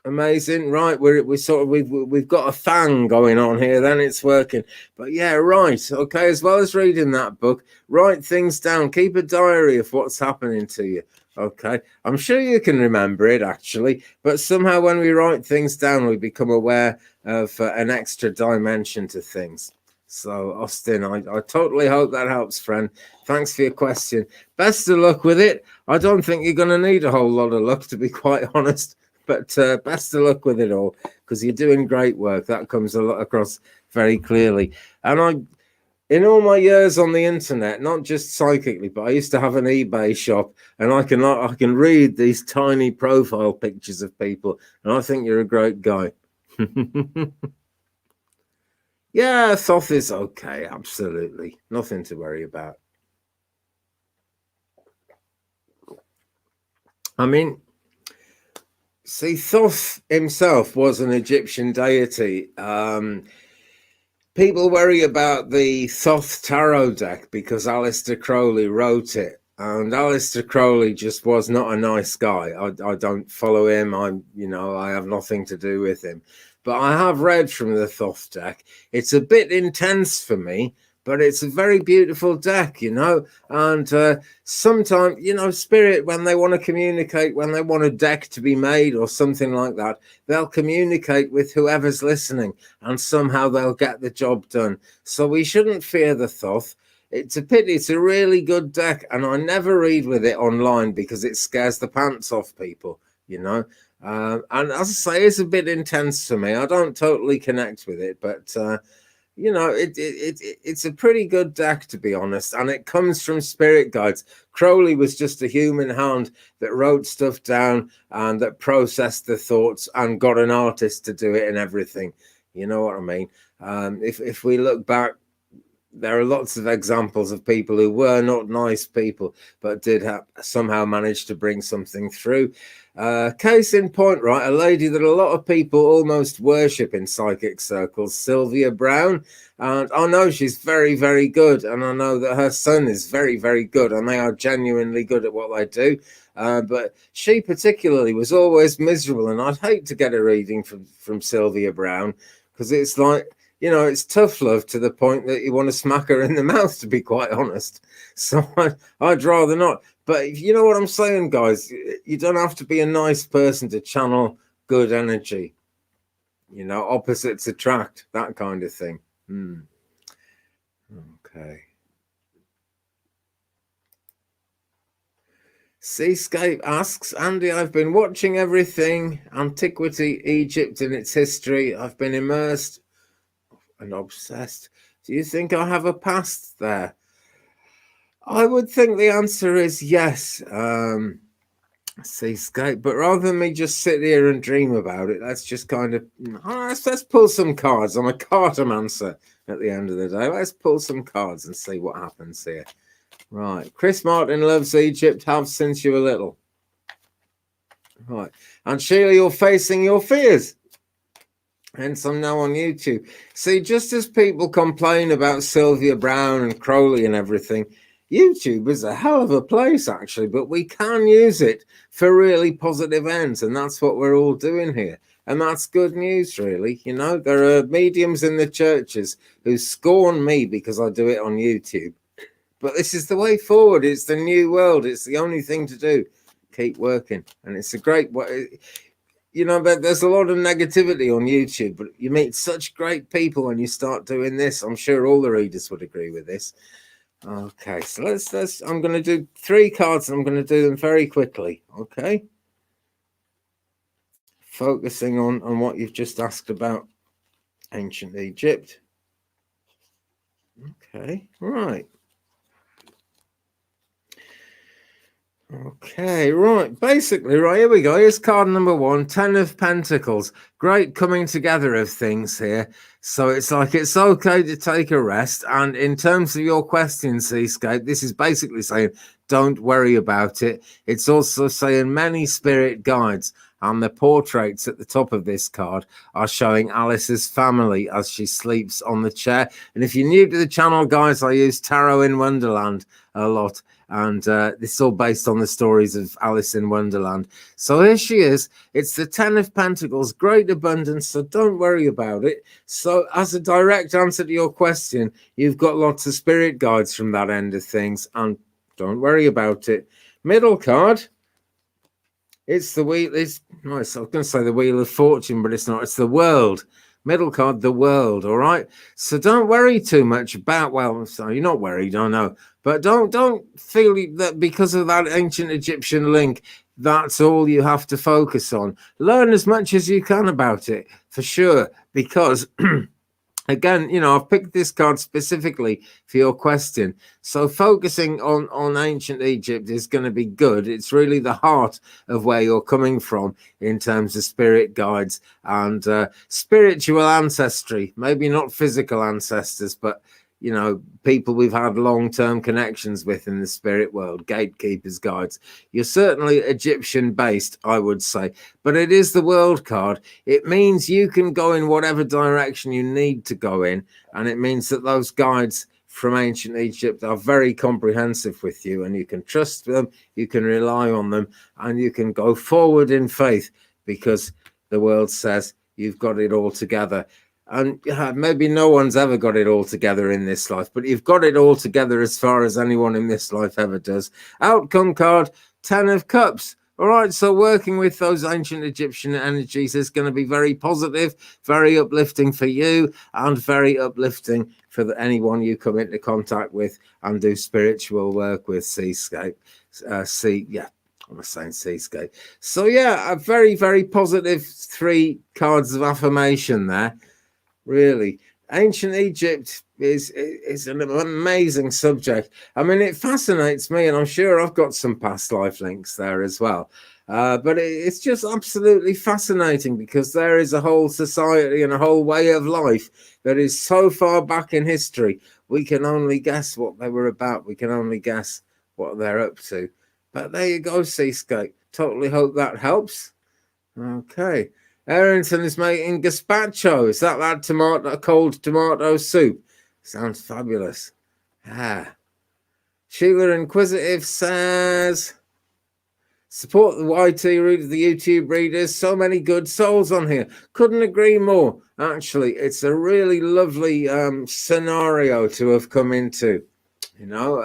Amazing, right? We've got a thing going on here. Then it's working. But yeah, right. Okay. As well as reading that book, write things down. Keep a diary of what's happening to you. Okay. I'm sure you can remember it actually, but somehow when we write things down, we become aware of an extra dimension to things. So, Austin, I totally hope that helps, friend. Thanks for your question. Best of luck with it. I don't think you're going to need a whole lot of luck, to be quite honest. But best of luck with it all, because you're doing great work. That comes across very clearly. And in all my years on the internet, not just psychically, but I used to have an eBay shop, and I can read these tiny profile pictures of people, and I think you're a great guy. Yeah, Thoth is okay, absolutely. Nothing to worry about. I mean, see, Thoth himself was an Egyptian deity. People worry about the Thoth tarot deck because Aleister Crowley wrote it. And Aleister Crowley just was not a nice guy. I don't follow him. I have nothing to do with him. But I have read from the Thoth deck. It's a bit intense for me, but it's a very beautiful deck, and sometimes, spirit, when they want to communicate, when they want a deck to be made or something like that, they'll communicate with whoever's listening, and somehow they'll get the job done. So we shouldn't fear the Thoth. It's a pity. It's a really good deck, and I never read with it online because it scares the pants off people, and as I say, it's a bit intense for me. I don't totally connect with it, but it's a pretty good deck, to be honest, and it comes from spirit guides. Crowley was just a human hand that wrote stuff down and that processed the thoughts and got an artist to do it and everything. You know what I mean? If we look back there are lots of examples of people who were not nice people, but did somehow manage to bring something through. Case in point, right, a lady that a lot of people almost worship in psychic circles, Sylvia Brown. And I know she's very, very good. And I know that her son is very, very good. And they are genuinely good at what they do. But she particularly was always miserable. And I'd hate to get a reading from Sylvia Brown, because it's like, you know, it's tough love to the point that you want to smack her in the mouth, to be quite honest. So I'd rather not. But you know what I'm saying, guys? You don't have to be a nice person to channel good energy. You know, opposites attract, that kind of thing. Okay. Seascape asks, Andy, I've been watching everything, antiquity, Egypt and its history. I've been immersed and obsessed. Do you think I have a past there? I would think the answer is yes, Seascape. But rather than me just sit here and dream about it, let's just kind of let's pull some cards. I'm a cartomancer at the end of the day. Let's pull some cards and see what happens here. Right, Chris Martin loves Egypt, have since you were little. Right, and Sheila, you're facing your fears. Hence, I'm now on YouTube. See, just as people complain about Sylvia Brown and Crowley and everything, YouTube is a hell of a place, actually, but we can use it for really positive ends, and that's what we're all doing here. And that's good news, really. You know, there are mediums in the churches who scorn me because I do it on YouTube. But this is the way forward. It's the new world. It's the only thing to do. Keep working. And it's a great way. You know, but there's a lot of negativity on YouTube, but you meet such great people when you start doing this. I'm sure all the readers would agree with this. Okay, so let's I'm going to do 3 cards and I'm going to do them very quickly. Okay. Focusing on what you've just asked about ancient Egypt. Okay, right. Okay, right. Basically, right, here we go. Here's card number 1, 10 of Pentacles. Great coming together of things here. So it's like it's okay to take a rest. And in terms of your question, Seascape, this is basically saying don't worry about it. It's also saying many spirit guides. And the portraits at the top of this card are showing Alice's family as she sleeps on the chair. And if you're new to the channel, guys, I use Tarot in Wonderland a lot. And this is all based on the stories of Alice in Wonderland. So here she is. It's the 10 of Pentacles, great abundance, so don't worry about it. So as a direct answer to your question, you've got lots of spirit guides from that end of things, and don't worry about it. Middle card, it's the wheel. It's nice. I was going to say the Wheel of Fortune, but it's not. It's the World. Middle card, the World. All right. So don't worry too much about. Well, sorry, you're not worried. I know, but don't feel that because of that ancient Egyptian link, that's all you have to focus on. Learn as much as you can about it, for sure, because. Again, you know, I've picked this card specifically for your question. So focusing on ancient Egypt is going to be good. It's really the heart of where you're coming from in terms of spirit guides and spiritual ancestry. Maybe not physical ancestors, but, you know, people we've had long-term connections with in the spirit world, gatekeepers, guides. You're certainly Egyptian-based, I would say, but it is the World card. It means you can go in whatever direction you need to go in, and it means that those guides from ancient Egypt are very comprehensive with you, and you can trust them, you can rely on them, and you can go forward in faith because the world says you've got it all together. And maybe no one's ever got it all together in this life, but you've got it all together as far as anyone in this life ever does. Outcome card, 10 of Cups. All right, so working with those ancient Egyptian energies is going to be very positive, very uplifting for you, and very uplifting for anyone you come into contact with and do spiritual work with. Seascape. I was saying Seascape. So yeah, a very, very positive 3 cards of affirmation there. Really. Ancient Egypt is an amazing subject. I mean, it fascinates me, and I'm sure I've got some past life links there as well. But it's just absolutely fascinating because there is a whole society and a whole way of life that is so far back in history. We can only guess what they were about. We can only guess what they're up to. But there you go, Seascape. Totally hope that helps. Okay. Arrington is making gazpacho. Is that tomato, cold tomato soup? Sounds fabulous. Ah. Sheila Inquisitive says, support the YT readers, the YouTube readers. So many good souls on here. Couldn't agree more. Actually, it's a really lovely scenario to have come into. You know,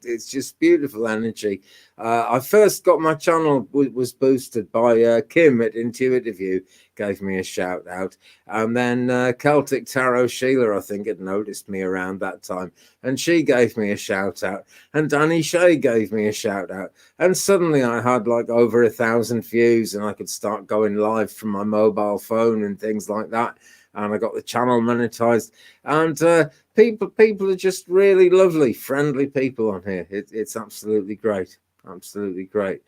it's just beautiful energy. I first got my channel was boosted by Kim at Intuitive View, gave me a shout out, and then Celtic Tarot Sheila, I think, had noticed me around that time, and she gave me a shout out, and Danny Shea gave me a shout out, and suddenly I had like over 1,000 views, and I could start going live from my mobile phone and things like that. And I got the channel monetized, and people are just really lovely, friendly people on here. It's absolutely great, absolutely great.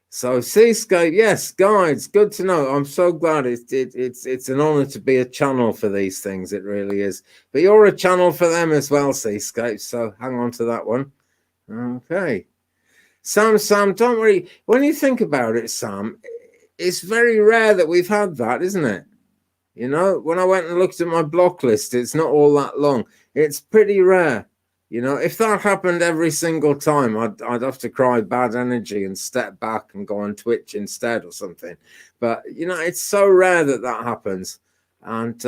So Seascape, yes, guides, good to know. I'm so glad it's an honor to be a channel for these things. It really is. But you're a channel for them as well, Seascape. So hang on to that one. Okay, Sam, don't worry. When you think about it, Sam, it's very rare that we've had that, isn't it? You know, when I went and looked at my block list, it's not all that long. It's pretty rare. You know, if that happened every single time, I'd have to cry bad energy and step back and go on Twitch instead or something. But, you know, it's so rare that happens. And,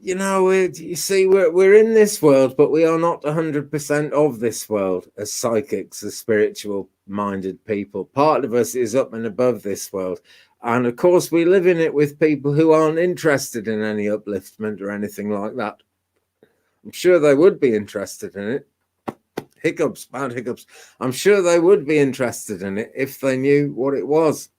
you know, you see, we're in this world, but we are not 100% of this world as psychics, as spiritual-minded people. Part of us is up and above this world. And of course, we live in it with people who aren't interested in any upliftment or anything like that. I'm sure they would be interested in it. Hiccups, bad hiccups. I'm sure they would be interested in it if they knew what it was.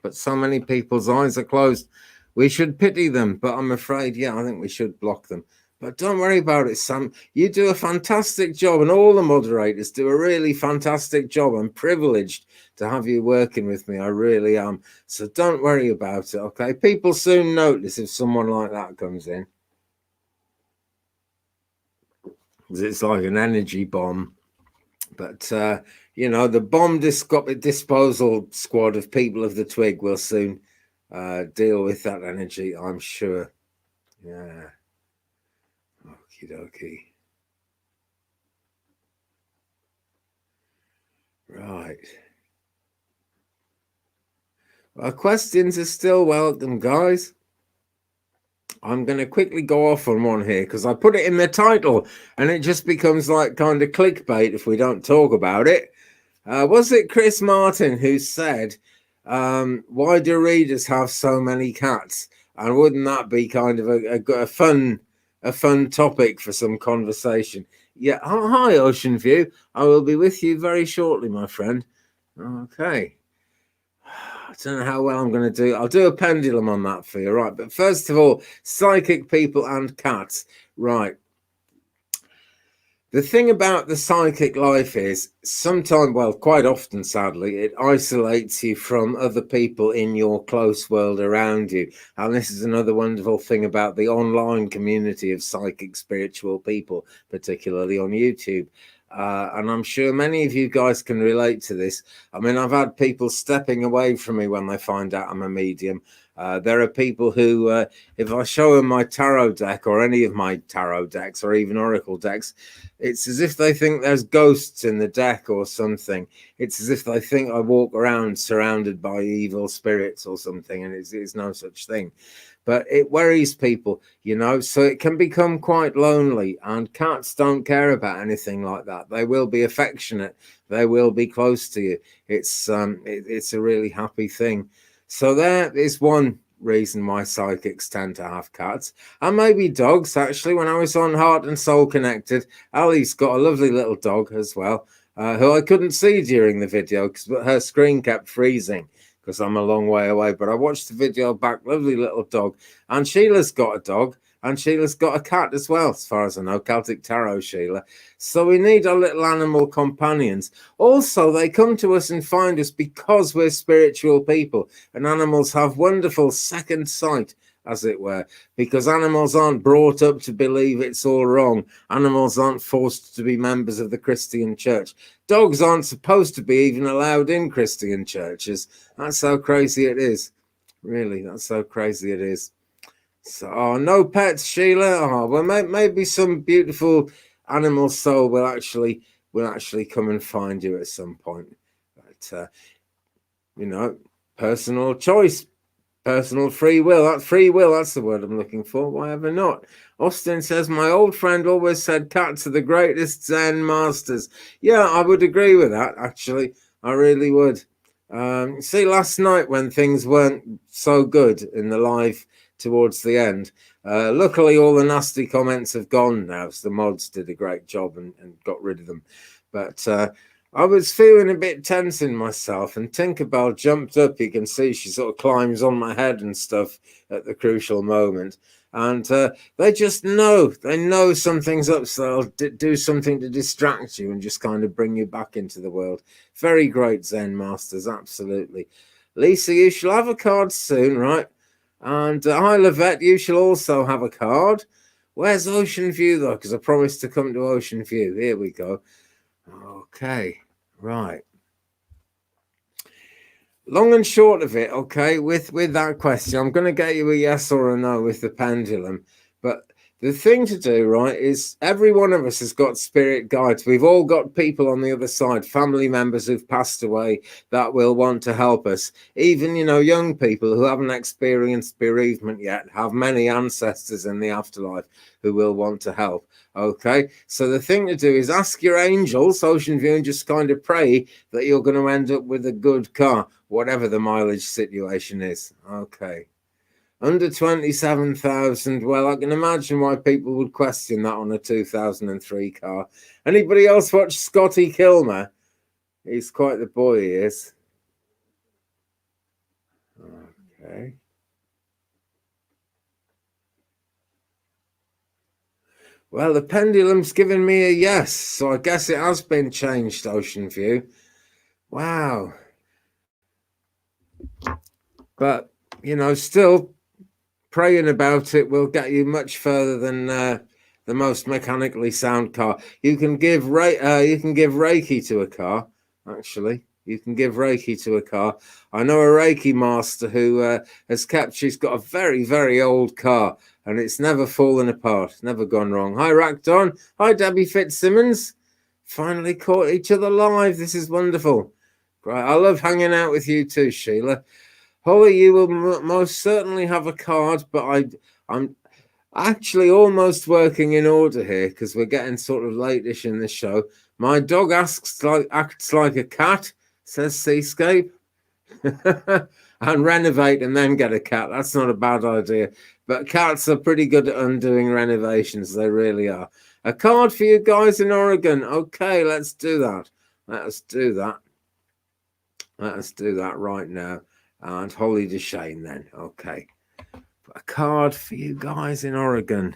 But so many people's eyes are closed. We should pity them, but I'm afraid, yeah, I think we should block them. But don't worry about it, Sam. You do a fantastic job, and all the moderators do a really fantastic job. I'm privileged to have you working with me. I really am. So don't worry about it, okay? People soon notice if someone like that comes in. It's like an energy bomb. But, you know, the bomb disposal squad of people of the twig will soon deal with that energy, I'm sure. Yeah. Okie dokie. Right. Well, questions are still welcome, guys. I'm going to quickly go off on one here because I put it in the title and it just becomes like kind of clickbait if we don't talk about it. Was it Chris Martin who said, why do readers have so many cats? And wouldn't that be kind of a fun topic for some conversation? Yeah. Hi, Ocean View. I will be with you very shortly, my friend. Okay. I don't know how well I'm going to do. I'll do a pendulum on that for you, right? But first of all, psychic people and cats, right? The thing about the psychic life is sometimes, well, quite often, sadly, it isolates you from other people in your close world around you. And this is another wonderful thing about the online community of psychic spiritual people, particularly on YouTube. And I'm sure many of you guys can relate to this. I mean, I've had people stepping away from me when they find out I'm a medium. There are people who, if I show them my tarot deck or any of my tarot decks or even oracle decks, it's as if they think there's ghosts in the deck or something. It's as if they think I walk around surrounded by evil spirits or something, and it's no such thing. But it worries people, you know, so it can become quite lonely. And cats don't care about anything like that. They will be affectionate. They will be close to you. It's a really happy thing. So there is one reason why psychics tend to have cats, and maybe dogs. Actually, when I was on Heart and Soul Connected, Ali's got a lovely little dog as well, who I couldn't see during the video because her screen kept freezing because I'm a long way away. But I watched the video back. Lovely little dog. And Sheila's got a dog. And Sheila's got a cat as well, as far as I know. Celtic Tarot, Sheila. So we need our little animal companions. Also, they come to us and find us because we're spiritual people. And animals have wonderful second sight, as it were, because animals aren't brought up to believe it's all wrong. Animals aren't forced to be members of the Christian church. Dogs aren't supposed to be even allowed in Christian churches. That's how crazy it is. Really, that's how crazy it is. So, no pets, Sheila. Well, maybe some beautiful animal soul will actually come and find you at some point. But personal choice, personal free will. That's free will. That's the word I'm looking for. Why ever not? Austin says, my old friend always said cats are the greatest Zen masters. Yeah, I would agree with that. Actually, I really would. See, last night when things weren't so good in the live towards the end, luckily all the nasty comments have gone now, so the mods did a great job and got rid of them. But I was feeling a bit tense in myself, and Tinkerbell jumped up. You can see she sort of climbs on my head and stuff at the crucial moment. And they just know, something's up, so they'll do something to distract you and just kind of bring you back into the world. Very great Zen masters, absolutely. Lisa, you shall have a card soon, right? And hi, Lavette, you shall also have a card. Where's Ocean View, though? Because I promised to come to Ocean View. Here we go. Okay, right. Long and short of it, okay, with that question, I'm going to get you a yes or a no with the pendulum. But the thing to do, right, is every one of us has got spirit guides. We've all got people on the other side, family members who've passed away that will want to help us. Even, young people who haven't experienced bereavement yet have many ancestors in the afterlife who will want to help. Okay, so the thing to do is ask your angels, Ocean View, and just kind of pray that you're going to end up with a good car, whatever the mileage situation is. Okay. Under 27,000. Well, I can imagine why people would question that on a 2003 car. Anybody else watch Scotty Kilmer? He's quite the boy, he is. Okay. Well, the pendulum's given me a yes, so I guess it has been changed, Ocean View. Wow. But, still praying about it will get you much further than the most mechanically sound car. You can give Reiki to a car, actually. You can give Reiki to a car. I know a Reiki master who she's got a very, very old car, and it's never fallen apart, never gone wrong. Hi, Rackdon. Hi, Debbie Fitzsimmons. Finally caught each other live. This is wonderful. Right, I love hanging out with you too, Sheila. Holly, you will most certainly have a card, but I'm actually almost working in order here because we're getting sort of late-ish in the show. My dog acts like a cat, says Seascape. And renovate and then get a cat. That's not a bad idea. But cats are pretty good at undoing renovations. They really are. A card for you guys in Oregon. Okay, let's do that. Let us do that right now. And Holly DeShane then. Okay. A card for you guys in Oregon.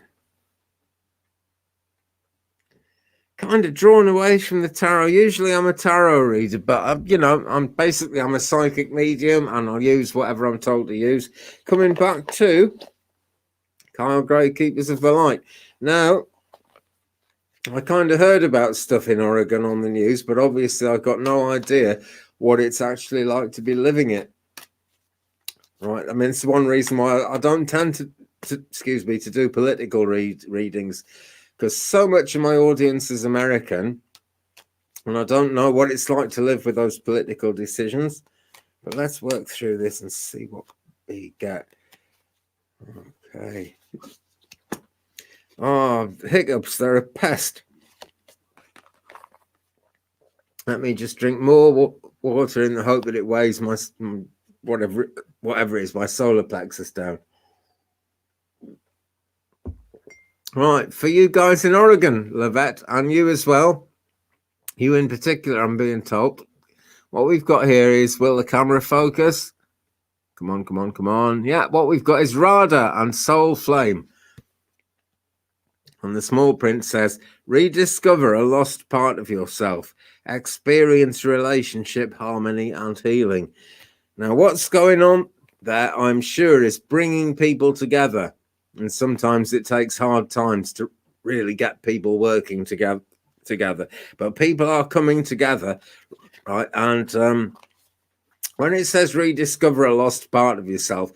Kind of drawn away from the tarot. Usually I'm a tarot reader, but I'm a psychic medium and I'll use whatever I'm told to use. Coming back to Kyle Gray, Keepers of the Light. Now, I kind of heard about stuff in Oregon on the news, but obviously I've got no idea what it's actually like to be living it. Right, I mean, it's one reason why I don't tend to do political readings, because so much of my audience is American, and I don't know what it's like to live with those political decisions. But let's work through this and see what we get. Okay. Oh, hiccups, they're a pest. Let me just drink more water in the hope that it weighs my whatever it is, my solar plexus down. Right, for you guys in Oregon, Lavette, and you as well, you in particular, I'm being told, what we've got here is, will the camera focus? Come on, come on, come on. Yeah, what we've got is Radha and Soul Flame. And the small print says, rediscover a lost part of yourself. Experience relationship, harmony, and healing. Now, what's going on there, I'm sure, is bringing people together. And sometimes it takes hard times to really get people working together. But people are coming together, right? And when it says rediscover a lost part of yourself,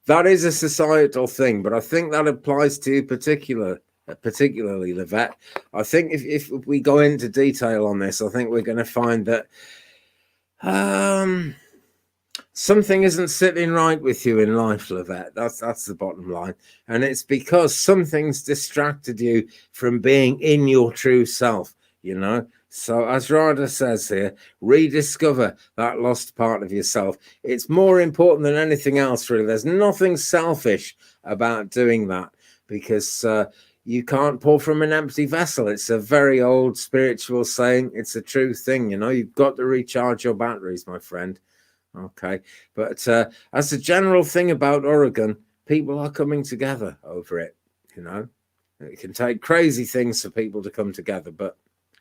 that is a societal thing, but I think that applies to you particularly, Livette. I think if we go into detail on this, I think we're going to find that something isn't sitting right with you in life, Livette. That's the bottom line. And it's because something's distracted you from being in your true self, you know. So as Radha says here, rediscover that lost part of yourself. It's more important than anything else, really. There's nothing selfish about doing that, because you can't pour from an empty vessel. It's a very old spiritual saying. It's a true thing, you know. You've got to recharge your batteries, my friend. Okay, but as a general thing about Oregon, people are coming together over it, you know. It can take crazy things for people to come together, but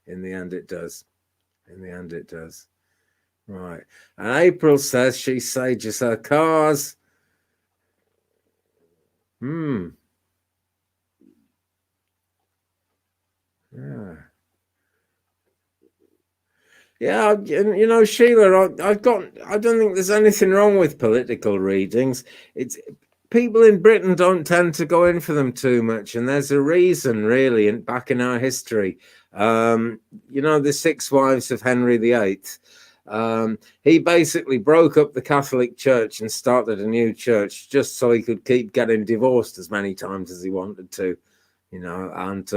in the end it does. In the end it does. Right. And April says she sages her cars. Yeah. Yeah, you know, Sheila, I don't think there's anything wrong with political readings. It's people in Britain don't tend to go in for them too much, and there's a reason, really, back in our history. You know, the 6 wives of Henry VIII. He basically broke up the Catholic Church and started a new church just so he could keep getting divorced as many times as he wanted to, you know, and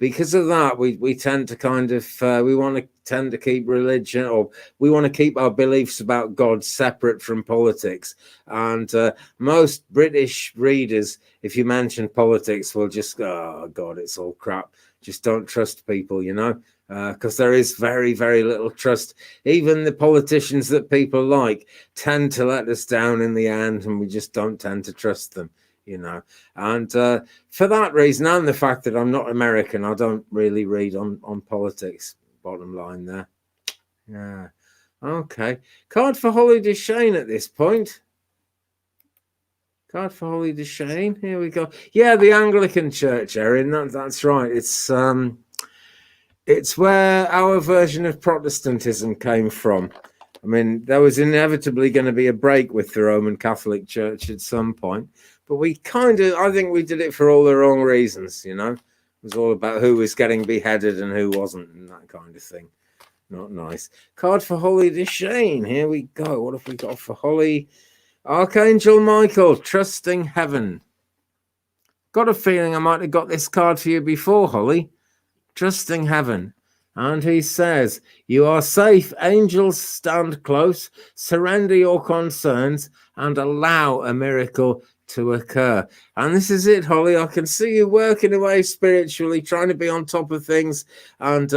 because of that, we tend to kind of we want to tend to keep religion, or we want to keep our beliefs about God separate from politics. And most British readers, if you mention politics, will just go, "Oh God, it's all crap." Just don't trust people, you know, because there is very, very little trust. Even the politicians that people like tend to let us down in the end, and we just don't tend to trust them. You know, and for that reason, and the fact that I'm not American, I don't really read on politics. Bottom line there. Yeah. Okay. Card for Holly Deshane at this point. Card for Holly Deshane. Here we go. Yeah, the Anglican Church, Erin. That's right. It's where our version of Protestantism came from. I mean, there was inevitably going to be a break with the Roman Catholic Church at some point. But I think we did it for all the wrong reasons, you know. It was all about who was getting beheaded and who wasn't, and that kind of thing. Not nice. Card for Holly Deshane. Here we go. What have we got for Holly? Archangel Michael, trusting heaven. Got a feeling I might have got this card for you before, Holly. Trusting heaven. And he says, you are safe. Angels stand close. Surrender your concerns and allow a miracle to occur. And this is it, Holly. I can see you working away spiritually, trying to be on top of things. And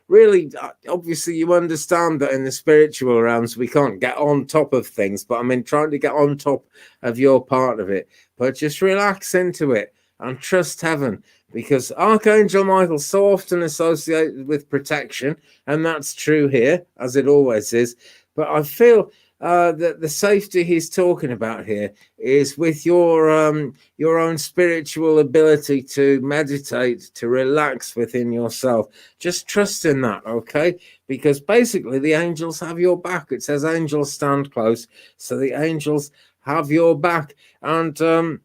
really, obviously, you understand that in the spiritual realms, we can't get on top of things. But I mean, trying to get on top of your part of it. But just relax into it and trust heaven. Because Archangel Michael so often associated with protection. And that's true here, as it always is. But I feel that the safety he's talking about here is with your own spiritual ability to meditate, to relax within yourself. Just trust in that, okay? Because basically the angels have your back. It says angels stand close, so the angels have your back. And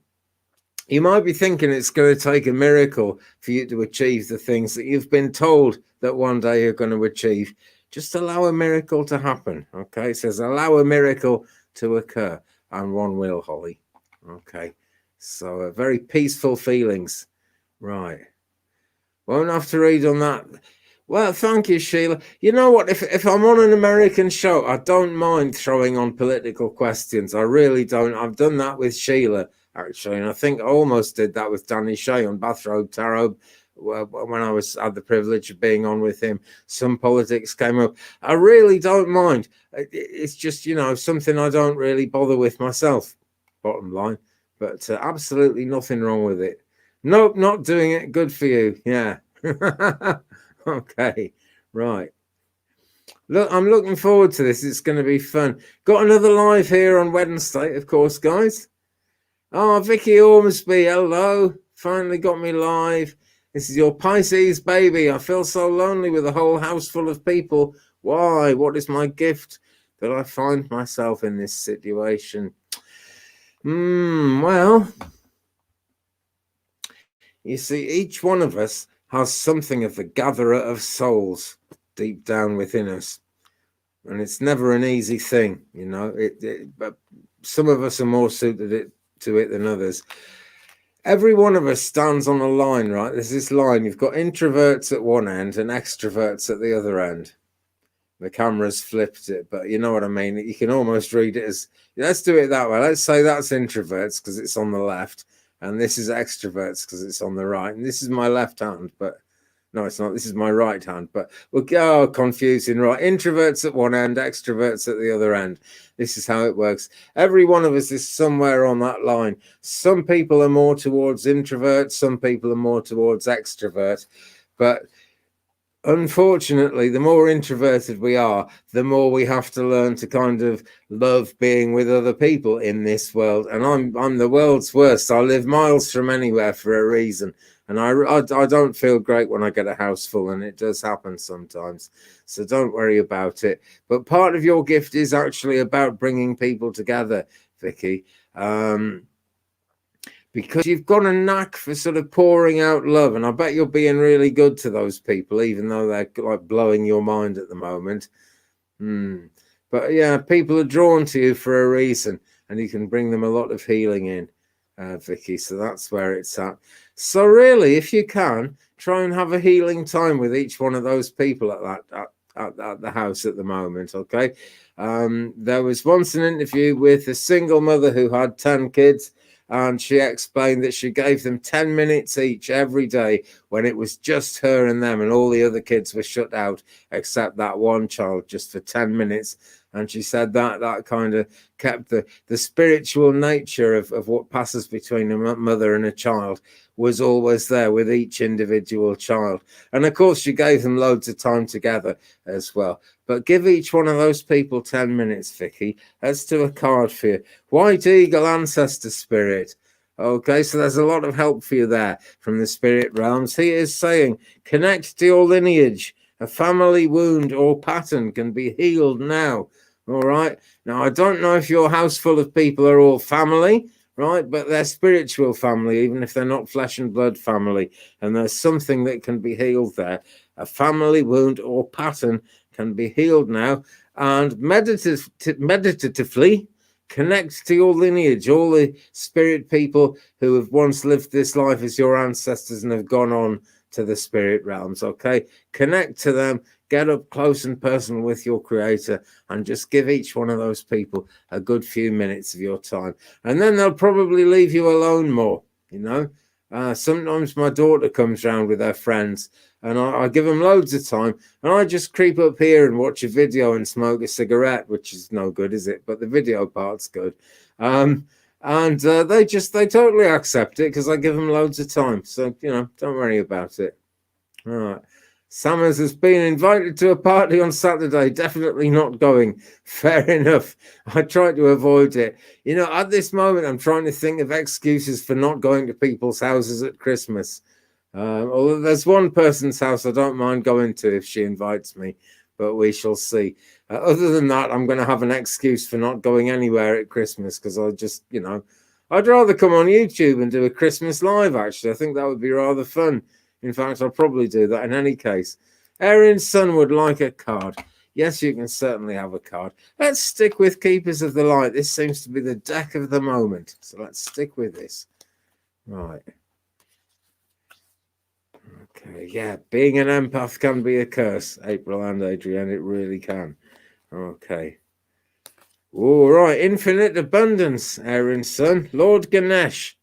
you might be thinking it's going to take a miracle for you to achieve the things that you've been told that one day you're going to achieve. Just allow a miracle to happen, okay? It says allow a miracle to occur, and one will, Holly, okay? So very peaceful feelings, right? Won't have to read on that. Well, thank you, Sheila. You know what? If I'm on an American show, I don't mind throwing on political questions. I really don't. I've done that with Sheila, actually, and I think I almost did that with Danny Shea on Bathrobe Tarot when I had the privilege of being on with him, some politics came up. I really don't mind. It's just, something I don't really bother with myself, bottom line. But absolutely nothing wrong with it. Nope, not doing it. Good for you. Yeah. Okay, right. Look, I'm looking forward to this. It's going to be fun. Got another live here on Wednesday, of course, guys. Oh, Vicky Ormsby, hello. Finally got me live. This is your Pisces baby. I feel so lonely with a whole house full of people. Why? What is my gift that I find myself in this situation? Well, you see, each one of us has something of the gatherer of souls deep down within us. And it's never an easy thing, but some of us are more suited to it than others. Every one of us stands on a line, right? There's this line. You've got introverts at one end and extroverts at the other end. The camera's flipped it, but you know what I mean? You can almost read it as, let's do it that way. Let's say that's introverts because it's on the left, and this is extroverts because it's on the right. And this is my left hand, but no, it's not. This is my right hand, but we'll go confusing, right? Introverts at one end, extroverts at the other end. This is how it works. Every one of us is somewhere on that line. Some people are more towards introvert, some people are more towards extrovert, but unfortunately, the more introverted we are, the more we have to learn to kind of love being with other people in this world. And I'm the world's worst. I live miles from anywhere for a reason. And I don't feel great when I get a house full, and it does happen sometimes. So don't worry about it. But part of your gift is actually about bringing people together, Vicky. Because you've got a knack for sort of pouring out love, and I bet you're being really good to those people, even though they're like blowing your mind at the moment. But yeah, people are drawn to you for a reason, and you can bring them a lot of healing in, Vicky. So that's where it's at. So really, if you can, try and have a healing time with each one of those people at the house at the moment. Okay. There was once an interview with a single mother who had 10 kids. And she explained that she gave them 10 minutes each every day when it was just her and them, and all the other kids were shut out except that one child, just for 10 minutes. And she said that kind of kept the spiritual nature of what passes between a mother and a child was always there with each individual child. And of course, she gave them loads of time together as well. But give each one of those people 10 minutes, Vicky. Let's do a card for you. White Eagle Ancestor Spirit. Okay, so there's a lot of help for you there from the spirit realms. He is saying, connect to your lineage. A family wound or pattern can be healed now. All right. Now, I don't know if your house full of people are all family, right? But they're spiritual family, even if they're not flesh and blood family. And there's something that can be healed there. A family wound or pattern can be healed now. And meditatively connect to your lineage, all the spirit people who have once lived this life as your ancestors and have gone on to the spirit realms. Okay, connect to them, get up close and personal with your creator, and just give each one of those people a good few minutes of your time, and then they'll probably leave you alone more. Sometimes my daughter comes round with her friends, and I give them loads of time, and I just creep up here and watch a video and smoke a cigarette, which is no good, is it? But the video part's good. And they totally accept it because I give them loads of time. So, don't worry about it. All right. Summers has been invited to a party on Saturday. Definitely not going. Fair enough. I try to avoid it. At this moment, I'm trying to think of excuses for not going to people's houses at Christmas. Although there's one person's house I don't mind going to if she invites me, but we shall see. Other than that, I'm going to have an excuse for not going anywhere at Christmas because I just, I'd rather come on YouTube and do a Christmas live, actually. I think that would be rather fun. In fact, I'll probably do that in any case. Erin's son would like a card. Yes, you can certainly have a card. Let's stick with Keepers of the Light. This seems to be the deck of the moment. So let's stick with this. Right. Okay, yeah, being an empath can be a curse, April and Adrienne, it really can. Okay. All right, infinite abundance, Aaron's son, Lord Ganesh.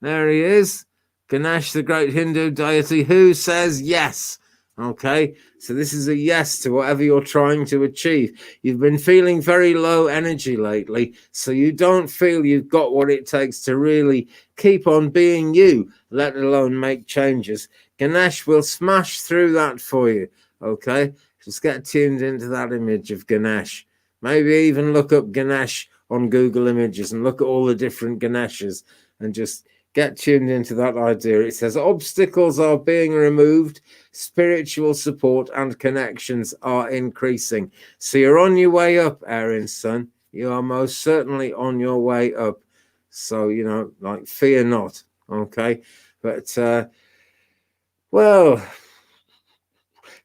There he is. Ganesh, the great Hindu deity, who says yes. Okay, so this is a yes to whatever you're trying to achieve. You've been feeling very low energy lately, so you don't feel you've got what it takes to really keep on being you, let alone make changes. Ganesh will smash through that for you. Okay, just get tuned into that image of Ganesh. Maybe even look up Ganesh on Google Images and look at all the different Ganeshas and just get tuned into that idea. It says obstacles are being removed, spiritual support and connections are increasing. So you're on your way up, Aaron's son. You are most certainly on your way up. So, you know, like, fear not. Okay. But, well,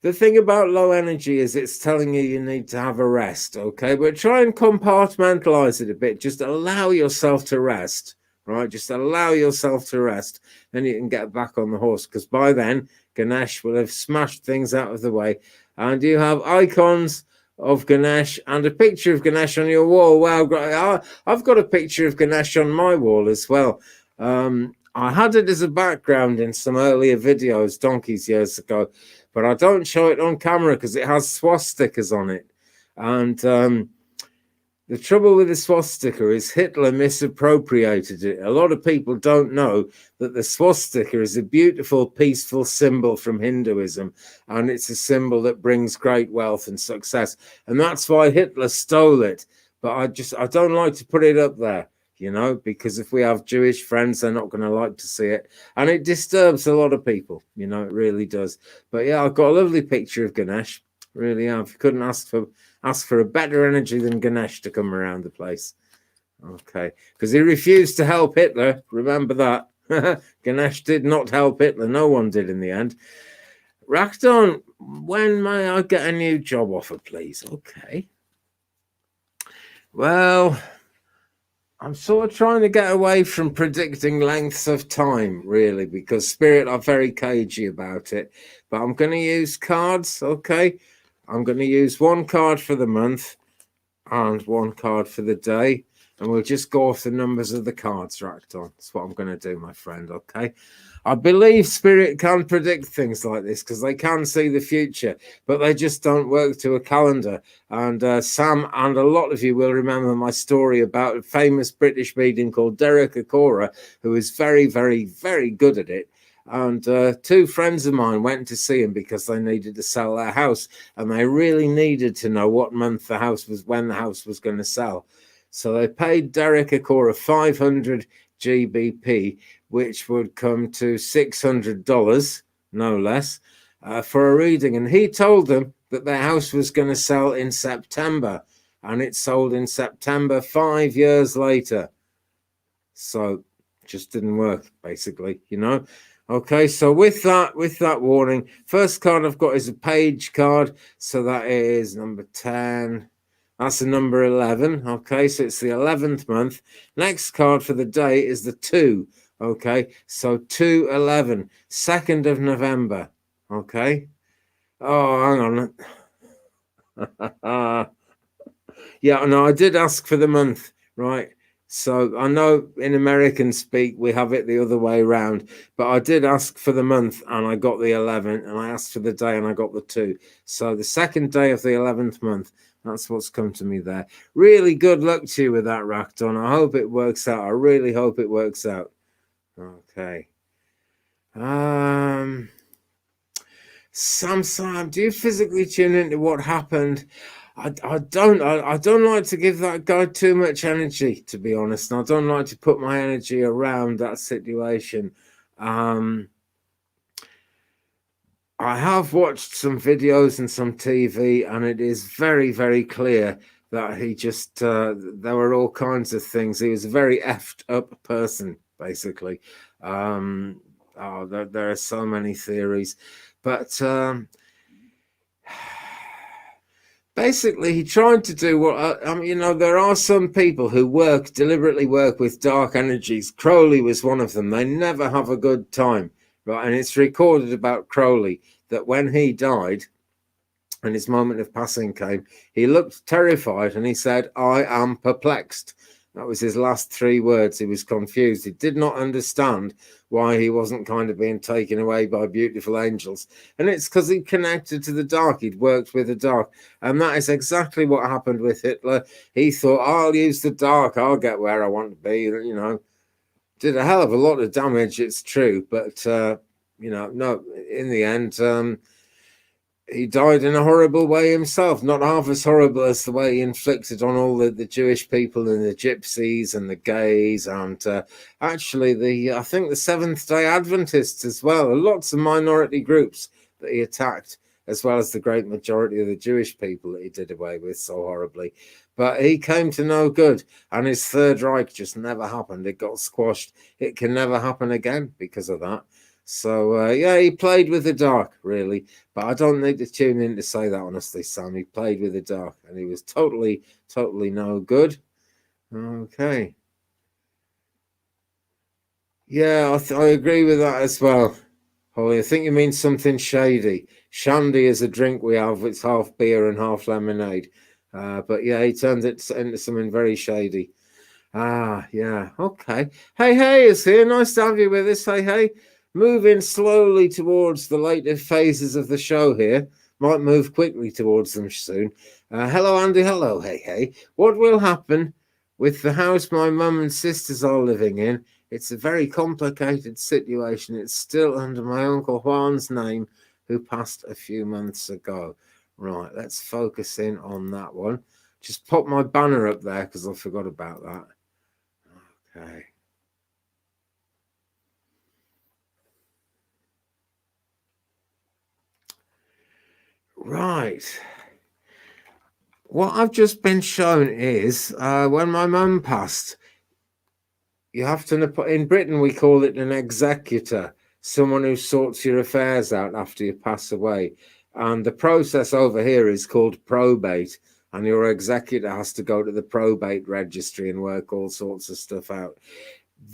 the thing about low energy is it's telling you need to have a rest, okay? But try and compartmentalize it a bit. Just allow yourself to rest, right? Just allow yourself to rest. Then you can get back on the horse, because by then, Ganesh will have smashed things out of the way. And you have icons of Ganesh and a picture of Ganesh on your wall. Wow, I've got a picture of Ganesh on my wall as well. I had it as a background in some earlier videos, donkeys years ago, but I don't show it on camera because it has swastikas on it. And the trouble with the swastika is Hitler misappropriated it. A lot of people don't know that the swastika is a beautiful, peaceful symbol from Hinduism, and it's a symbol that brings great wealth and success. And that's why Hitler stole it. But I don't like to put it up there, you know, because if we have Jewish friends, they're not going to like to see it. And it disturbs a lot of people, you know, it really does. But yeah, I've got a lovely picture of Ganesh. Really have. You couldn't ask for a better energy than Ganesh to come around the place. Okay. Because he refused to help Hitler. Remember that. Ganesh did not help Hitler. No one did in the end. Rakdon, when may I get a new job offer, please? Okay. Well, I'm sort of trying to get away from predicting lengths of time, really, because Spirit are very cagey about it. But I'm going to use cards, okay? I'm going to use one card for the month and one card for the day. And we'll just go off the numbers of the cards, Rakdon. That's what I'm going to do, my friend, okay? I believe Spirit can predict things like this because they can see the future, but they just don't work to a calendar. And Sam and a lot of you will remember my story about a famous British medium called Derek Akora, who is very, very, very good at it. And two friends of mine went to see him because they needed to sell their house, and they really needed to know what month the house was, when the house was going to sell. So they paid Derek Akora 500 GBP, which would come to $600, no less, for a reading. And he told them that their house was going to sell in September, and it sold in September 5 years later. So just didn't work, basically, you know. Okay, so with that warning, first card I've got is a page card, so that is number 10. That's the number 11. Okay, so it's the 11th month. Next card for the day is the 2. Okay, so 2/11, 2nd of November. Okay. Oh, hang on. Yeah, no, I did ask for the month, right? So I know in American speak we have it the other way around, but I did ask for the month and I got the 11, and I asked for the day and I got the 2. So the second day of the 11th month, that's what's come to me there. Really good luck to you with that, Rakdon. I hope it works out. I really hope it works out. Okay. Sam, do you physically tune into what happened? I don't like to give that guy too much energy, to be honest. And I don't like to put my energy around that situation. I have watched some videos and some TV, and it is very, very clear that he just, there were all kinds of things. He was a very effed up person, basically. There are so many theories. But basically, he tried to do what, you know, there are some people who deliberately work with dark energies. Crowley was one of them. They never have a good time, right? And it's recorded about Crowley that when he died and his moment of passing came, he looked terrified and he said, "I am perplexed." That was his last 3 words. He was confused. He did not understand why he wasn't kind of being taken away by beautiful angels. And it's because he connected to the dark. He'd worked with the dark. And that is exactly what happened with Hitler. He thought, I'll use the dark. I'll get where I want to be. You know, did a hell of a lot of damage. It's true. But, you know, no, in the end, he died in a horrible way himself, not half as horrible as the way he inflicted on all the Jewish people and the gypsies and the gays and actually I think the Seventh-day Adventists as well. Lots of minority groups that he attacked, as well as the great majority of the Jewish people that he did away with so horribly. But he came to no good, and his Third Reich just never happened. It got squashed. It can never happen again because of that. So, yeah, he played with the dark, really. But I don't need to tune in to say that, honestly, Sam. He played with the dark, and he was totally, totally no good. Okay. Yeah, I agree with that as well, Holly. I think you mean something shady. Shandy is a drink we have. It's half beer and half lemonade. But, yeah, he turned it into something very shady. Ah, yeah. Okay. Hey is here. Nice to have you with us. Hey. Moving slowly towards the later phases of the show here. Might move quickly towards them soon. Hello, Andy. Hello, hey. What will happen with the house my mum and sisters are living in? It's a very complicated situation. It's still under my Uncle Juan's name, who passed a few months ago. Right, let's focus in on that one. Just pop my banner up there because I forgot about that. Okay. Right. What I've just been shown is when my mum passed, you have to put in Britain, we call it an executor, someone who sorts your affairs out after you pass away. And the process over here is called probate. And your executor has to go to the probate registry and work all sorts of stuff out.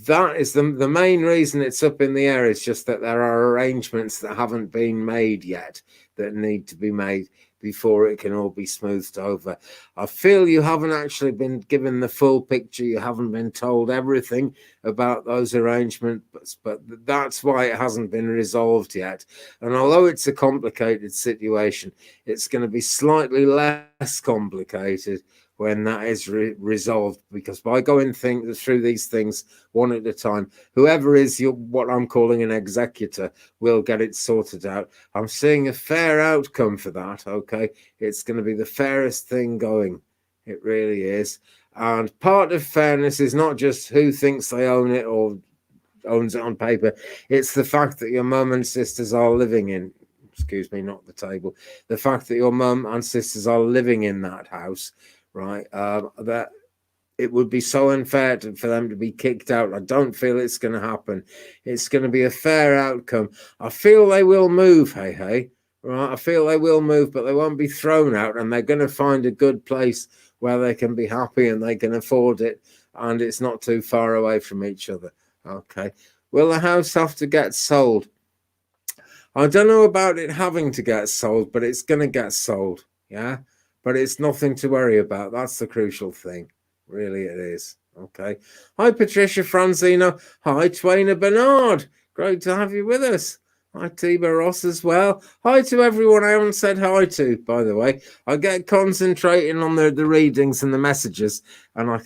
That is the main reason it's up in the air. Is just that there are arrangements that haven't been made yet that need to be made before it can all be smoothed over. I feel you haven't actually been given the full picture. You haven't been told everything about those arrangements, but that's why it hasn't been resolved yet. And although it's a complicated situation, it's going to be slightly less complicated when that is resolved, because by going through these things one at a time, whoever is what I'm calling an executor will get it sorted out. I'm seeing a fair outcome for that. Okay, it's going to be the fairest thing going. It really is. And part of fairness is not just who thinks they own it or owns it on paper. It's the fact that your mum and sisters are living in, excuse me, not the table, the fact that your mum and sisters are living in that house, right? That it would be so unfair for them to be kicked out. I don't feel it's going to happen. It's going to be a fair outcome. I feel they will move, hey, right? I feel they will move, but they won't be thrown out, and they're going to find a good place where they can be happy and they can afford it, and it's not too far away from each other. Okay. Will the house have to get sold? I don't know about it having to get sold, but it's going to get sold. Yeah. But it's nothing to worry about. That's the crucial thing. Really, it is. Okay. Hi, Patricia Franzino. Hi, Twaina Bernard. Great to have you with us. Hi, Tiba Ross as well. Hi to everyone I haven't said hi to, by the way. I get concentrating on the readings and the messages, and I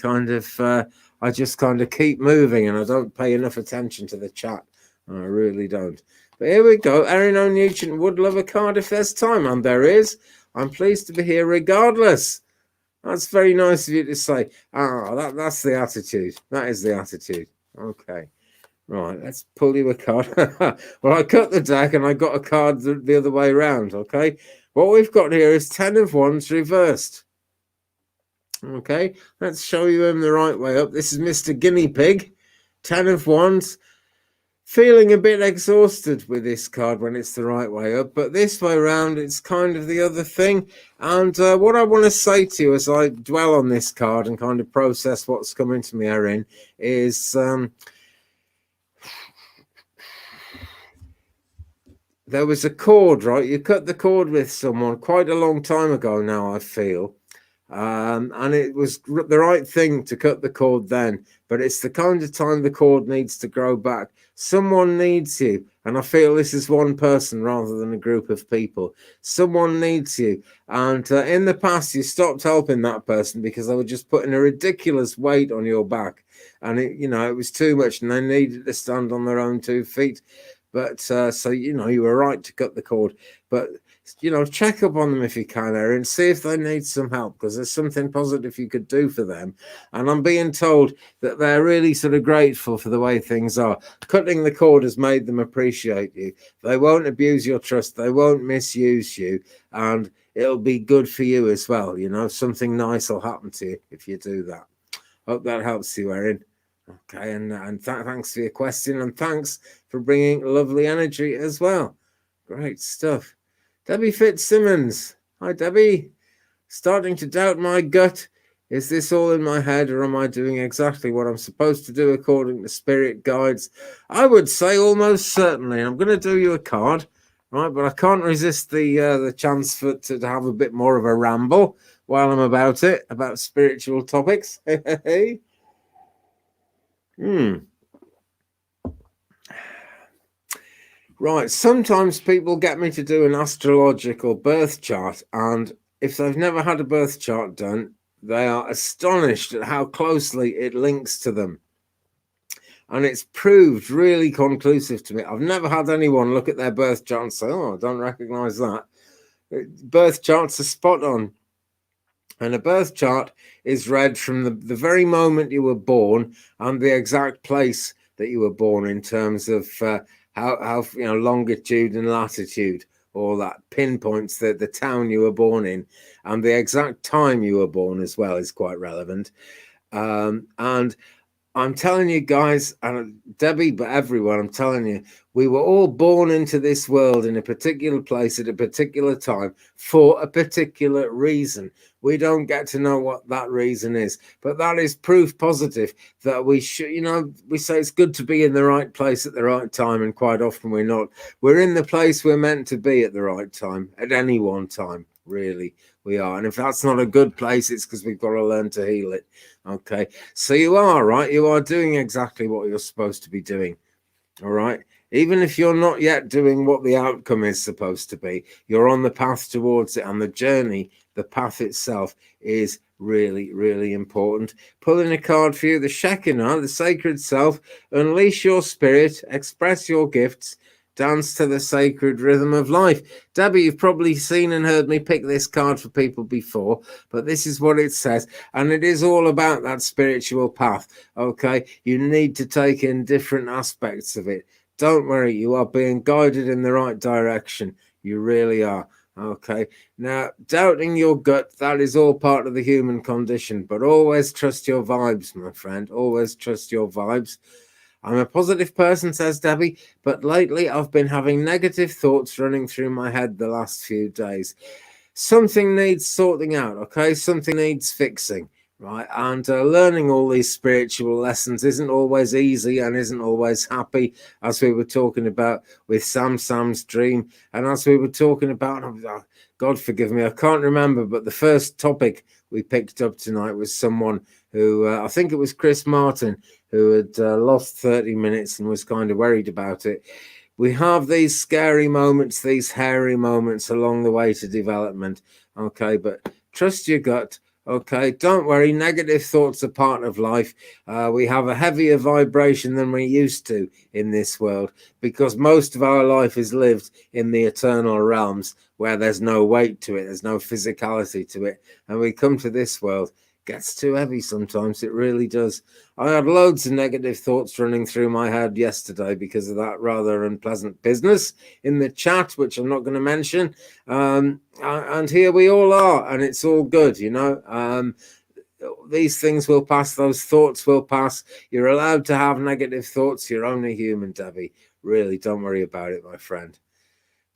just kind of keep moving, and I don't pay enough attention to the chat. I really don't. But here we go. Erin O'Nugent would love a card if there's time, and there is. I'm pleased to be here regardless. That's very nice of you to say. That's the attitude. That is the attitude. Okay. Right, let's pull you a card. Well, I cut the deck and I got a card the other way around, okay? What we've got here is 10 of Wands reversed. Okay, let's show you him the right way up. This is Mr. Guinea Pig. 10 of Wands. Feeling a bit exhausted with this card when it's the right way up, but this way around it's kind of the other thing. And what I want to say to you as I dwell on this card and kind of process what's coming to me, Erin, is there was a cord, right? You cut the cord with someone quite a long time ago now, I feel. And it was the right thing to cut the cord then, but it's the kind of time the cord needs to grow back. Someone needs you, and I feel this is one person rather than a group of people. Someone needs you, and in the past you stopped helping that person because they were just putting a ridiculous weight on your back, and it was too much, and they needed to stand on their own 2 feet. But so you were right to cut the cord, but check up on them if you can, Erin, see if they need some help, because there's something positive you could do for them. And I'm being told that they're really sort of grateful for the way things are. Cutting the cord has made them appreciate you. They won't abuse your trust. They won't misuse you. And it'll be good for you as well. Something nice will happen to you if you do that. Hope that helps you, Erin. Okay, and thanks for your question, and thanks for bringing lovely energy as well. Great stuff. Debbie Fitzsimmons. Hi, Debbie. Starting to doubt my gut. Is this all in my head, or am I doing exactly what I'm supposed to do according to spirit guides? I would say almost certainly. I'm going to do you a card, right? But I can't resist the chance to have a bit more of a ramble while I'm about spiritual topics. Right, sometimes people get me to do an astrological birth chart, and if they've never had a birth chart done, they are astonished at how closely it links to them. And it's proved really conclusive to me. I've never had anyone look at their birth chart and say, oh, I don't recognize that. Birth charts are spot on. And a birth chart is read from the very moment you were born and the exact place that you were born in terms of how longitude and latitude, all that pinpoints the town you were born in, and the exact time you were born as well is quite relevant. And I'm telling you guys, and Debbie, but everyone, I'm telling you, we were all born into this world in a particular place at a particular time for a particular reason. We don't get to know what that reason is, but that is proof positive that we should, we say it's good to be in the right place at the right time, and quite often we're not. We're in the place we're meant to be at the right time, at any one time, really, we are. And if that's not a good place, it's because we've got to learn to heal it. Okay, so you are right. You are doing exactly what you're supposed to be doing. All right. Even if you're not yet doing what the outcome is supposed to be, you're on the path towards it, and the journey, the path itself, is really, really important. Pulling a card for you, the Shekinah, the sacred self. Unleash your spirit, express your gifts, dance to the sacred rhythm of life. Debbie, you've probably seen and heard me pick this card for people before, but this is what it says, and it is all about that spiritual path. Okay, you need to take in different aspects of it. Don't worry, you are being guided in the right direction. You really are. Okay, now doubting your gut, that is all part of the human condition, but always trust your vibes, my friend. Always trust your vibes. I'm a positive person, says Debbie, but lately I've been having negative thoughts running through my head the last few days. Something needs sorting out, okay? Something needs fixing, right? And learning all these spiritual lessons isn't always easy and isn't always happy, as we were talking about with Sam's dream, and as we were talking about, God forgive me, I can't remember, but the first topic we picked up tonight was someone who, I think it was Chris Martin, who had lost 30 minutes and was kind of worried about it. We have these scary moments, these hairy moments along the way to development, okay? But trust your gut, okay? Don't worry, negative thoughts are part of life. We have a heavier vibration than we used to in this world, because most of our life is lived in the eternal realms where there's no weight to it, there's no physicality to it. And we come to this world, gets too heavy sometimes, it really does. I had loads of negative thoughts running through my head yesterday because of that rather unpleasant business in the chat, which I'm not going to mention. And here we all are, and it's all good, these things will pass, those thoughts will pass. You're allowed to have negative thoughts. You're only human, Debbie. Really, don't worry about it, my friend.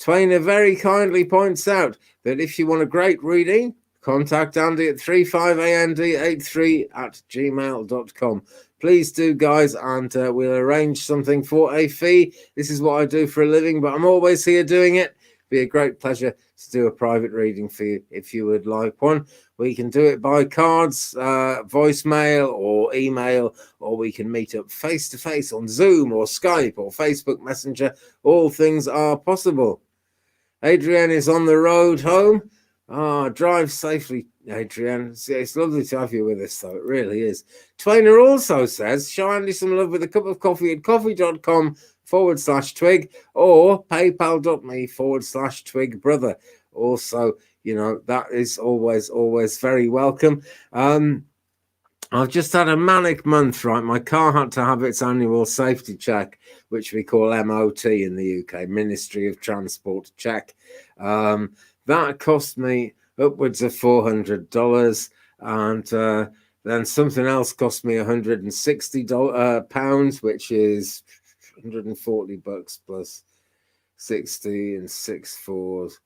Twainer very kindly points out that if you want a great reading, contact Andy at 35AND83@gmail.com. Please do, guys, and we'll arrange something for a fee. This is what I do for a living, but I'm always here doing it. It'd be a great pleasure to do a private reading for you if you would like one. We can do it by cards, voicemail or email, or we can meet up face-to-face on Zoom or Skype or Facebook Messenger. All things are possible. Adrienne is on the road home. Drive safely, Adrienne. It's lovely to have you with us, though. It really is. Twainer also says, show Andy some love with a cup of coffee at coffee.com/twig or paypal.me/twig brother. Also, you know, that is always very welcome. I've just had a manic month, right? My car had to have its annual safety check, which we call MOT in the UK, Ministry of Transport check. That cost me upwards of $400, and then something else cost me £160, which is $140 plus 60 and 6 fours.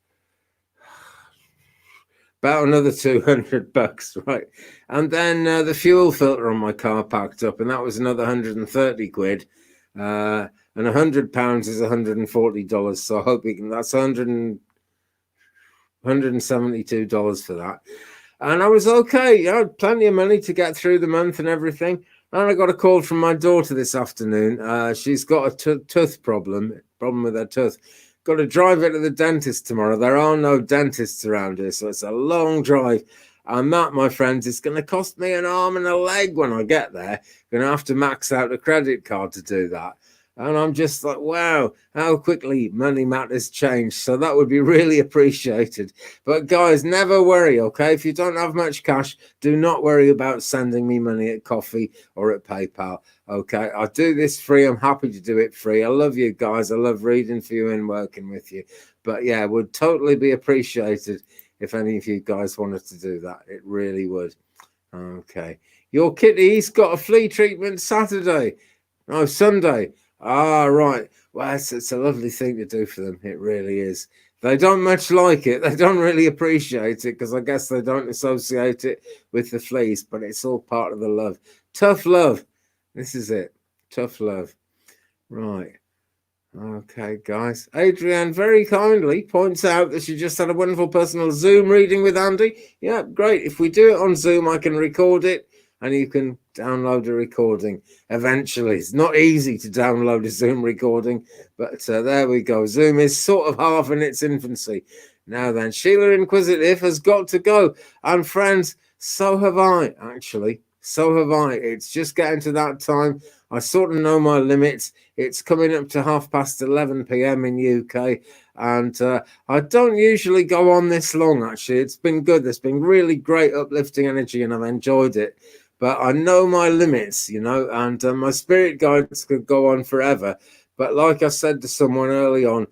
About another $200, right? And then the fuel filter on my car packed up, and that was another 130 quid. And £100 is $140. So I hope we can. That's $172 for that. And I was okay. I had plenty of money to get through the month and everything. And I got a call from my daughter this afternoon. She's got a tooth problem with her tooth. Got to drive her to the dentist tomorrow. There are no dentists around here, so it's a long drive. And that, my friends, is going to cost me an arm and a leg when I get there. Going to have to max out a credit card to do that. And I'm just like, wow, how quickly money matters change. So that would be really appreciated. But guys, never worry, okay? If you don't have much cash, do not worry about sending me money at Coffee or at PayPal, okay? I do this free. I'm happy to do it free. I love you guys. I love reading for you and working with you. But yeah, it would totally be appreciated if any of you guys wanted to do that. It really would. Okay. Your kitty's got a flea treatment Saturday. No, Sunday. Right. Well, it's a lovely thing to do for them. It really is. They don't much like it. They don't really appreciate it because I guess they don't associate it with the fleas, but it's all part of the love. Tough love. This is it. Tough love. Right. Okay, guys. Adrienne very kindly points out that she just had a wonderful personal Zoom reading with Andy. Yeah, great. If we do it on Zoom, I can record it. And you can download a recording eventually. It's not easy to download a Zoom recording, but there we go. Zoom is sort of half in its infancy. Now then, Sheila Inquisitive has got to go. And friends, so have I, actually. So have I. It's just getting to that time. I sort of know my limits. It's coming up to 11:30 p.m. in UK. And I don't usually go on this long, actually. It's been good. There's been really great uplifting energy, and I've enjoyed it. But I know my limits, you know, and my spirit guides could go on forever. But like I said to someone early on,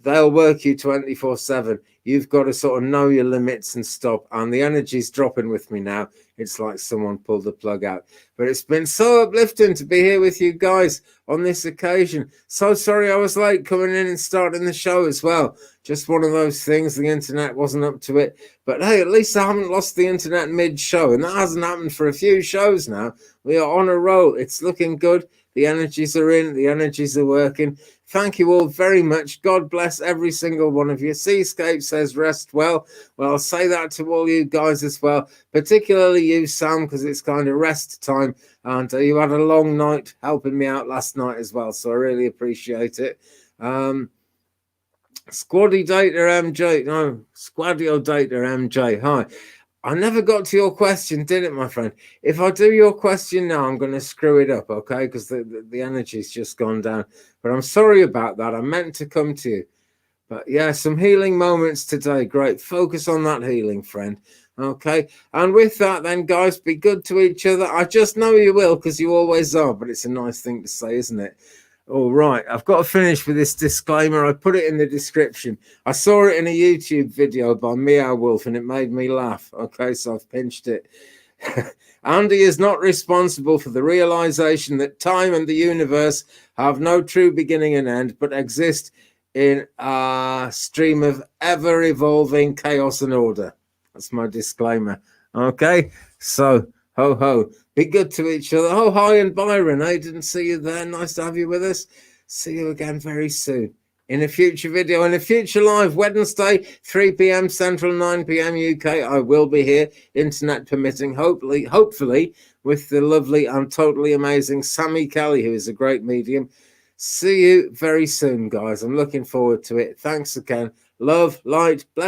they'll work you 24/7. You've got to sort of know your limits and stop. And the energy's dropping with me now. It's like someone pulled the plug out. But it's been so uplifting to be here with you guys on this occasion. So sorry I was late coming in and starting the show as well. Just one of those things. The internet wasn't up to it. But hey, at least I haven't lost the internet mid-show. And that hasn't happened for a few shows now. We are on a roll. It's looking good. The energies are in. The energies are working. Thank you all very much. God bless every single one of you. Seascape says rest well. Well, I'll say that to all you guys as well, particularly you, Sam, because it's kind of rest time. And you had a long night helping me out last night as well. So I really appreciate it. Squaddy Data MJ. No, Squadio Data MJ. Hi. I never got to your question, did it, my friend? If I do your question now, I'm going to screw it up, okay? Because the energy's just gone down. But I'm sorry about that. I meant to come to you. But yeah, some healing moments today. Great. Focus on that healing, friend. Okay. And with that, then, guys, be good to each other. I just know you will because you always are. But it's a nice thing to say, isn't it? All right, I've got to finish with this disclaimer. I put it in the description. I saw it in a YouTube video by Meow Wolf and it made me laugh. Okay, so I've pinched it. Andy is not responsible for the realization that time and the universe have no true beginning and end, but exist in a stream of ever-evolving chaos and order. That's my disclaimer. Okay, so ho ho. Be good to each other. Oh, hi, and Byron. I didn't see you there. Nice to have you with us. See you again very soon. in a future video, in a future live, Wednesday, 3 p.m. Central, 9 p.m. UK. I will be here, internet permitting, hopefully with the lovely and totally amazing Sammy Kelly, who is a great medium. See you very soon, guys. I'm looking forward to it. Thanks again. Love, light, bless.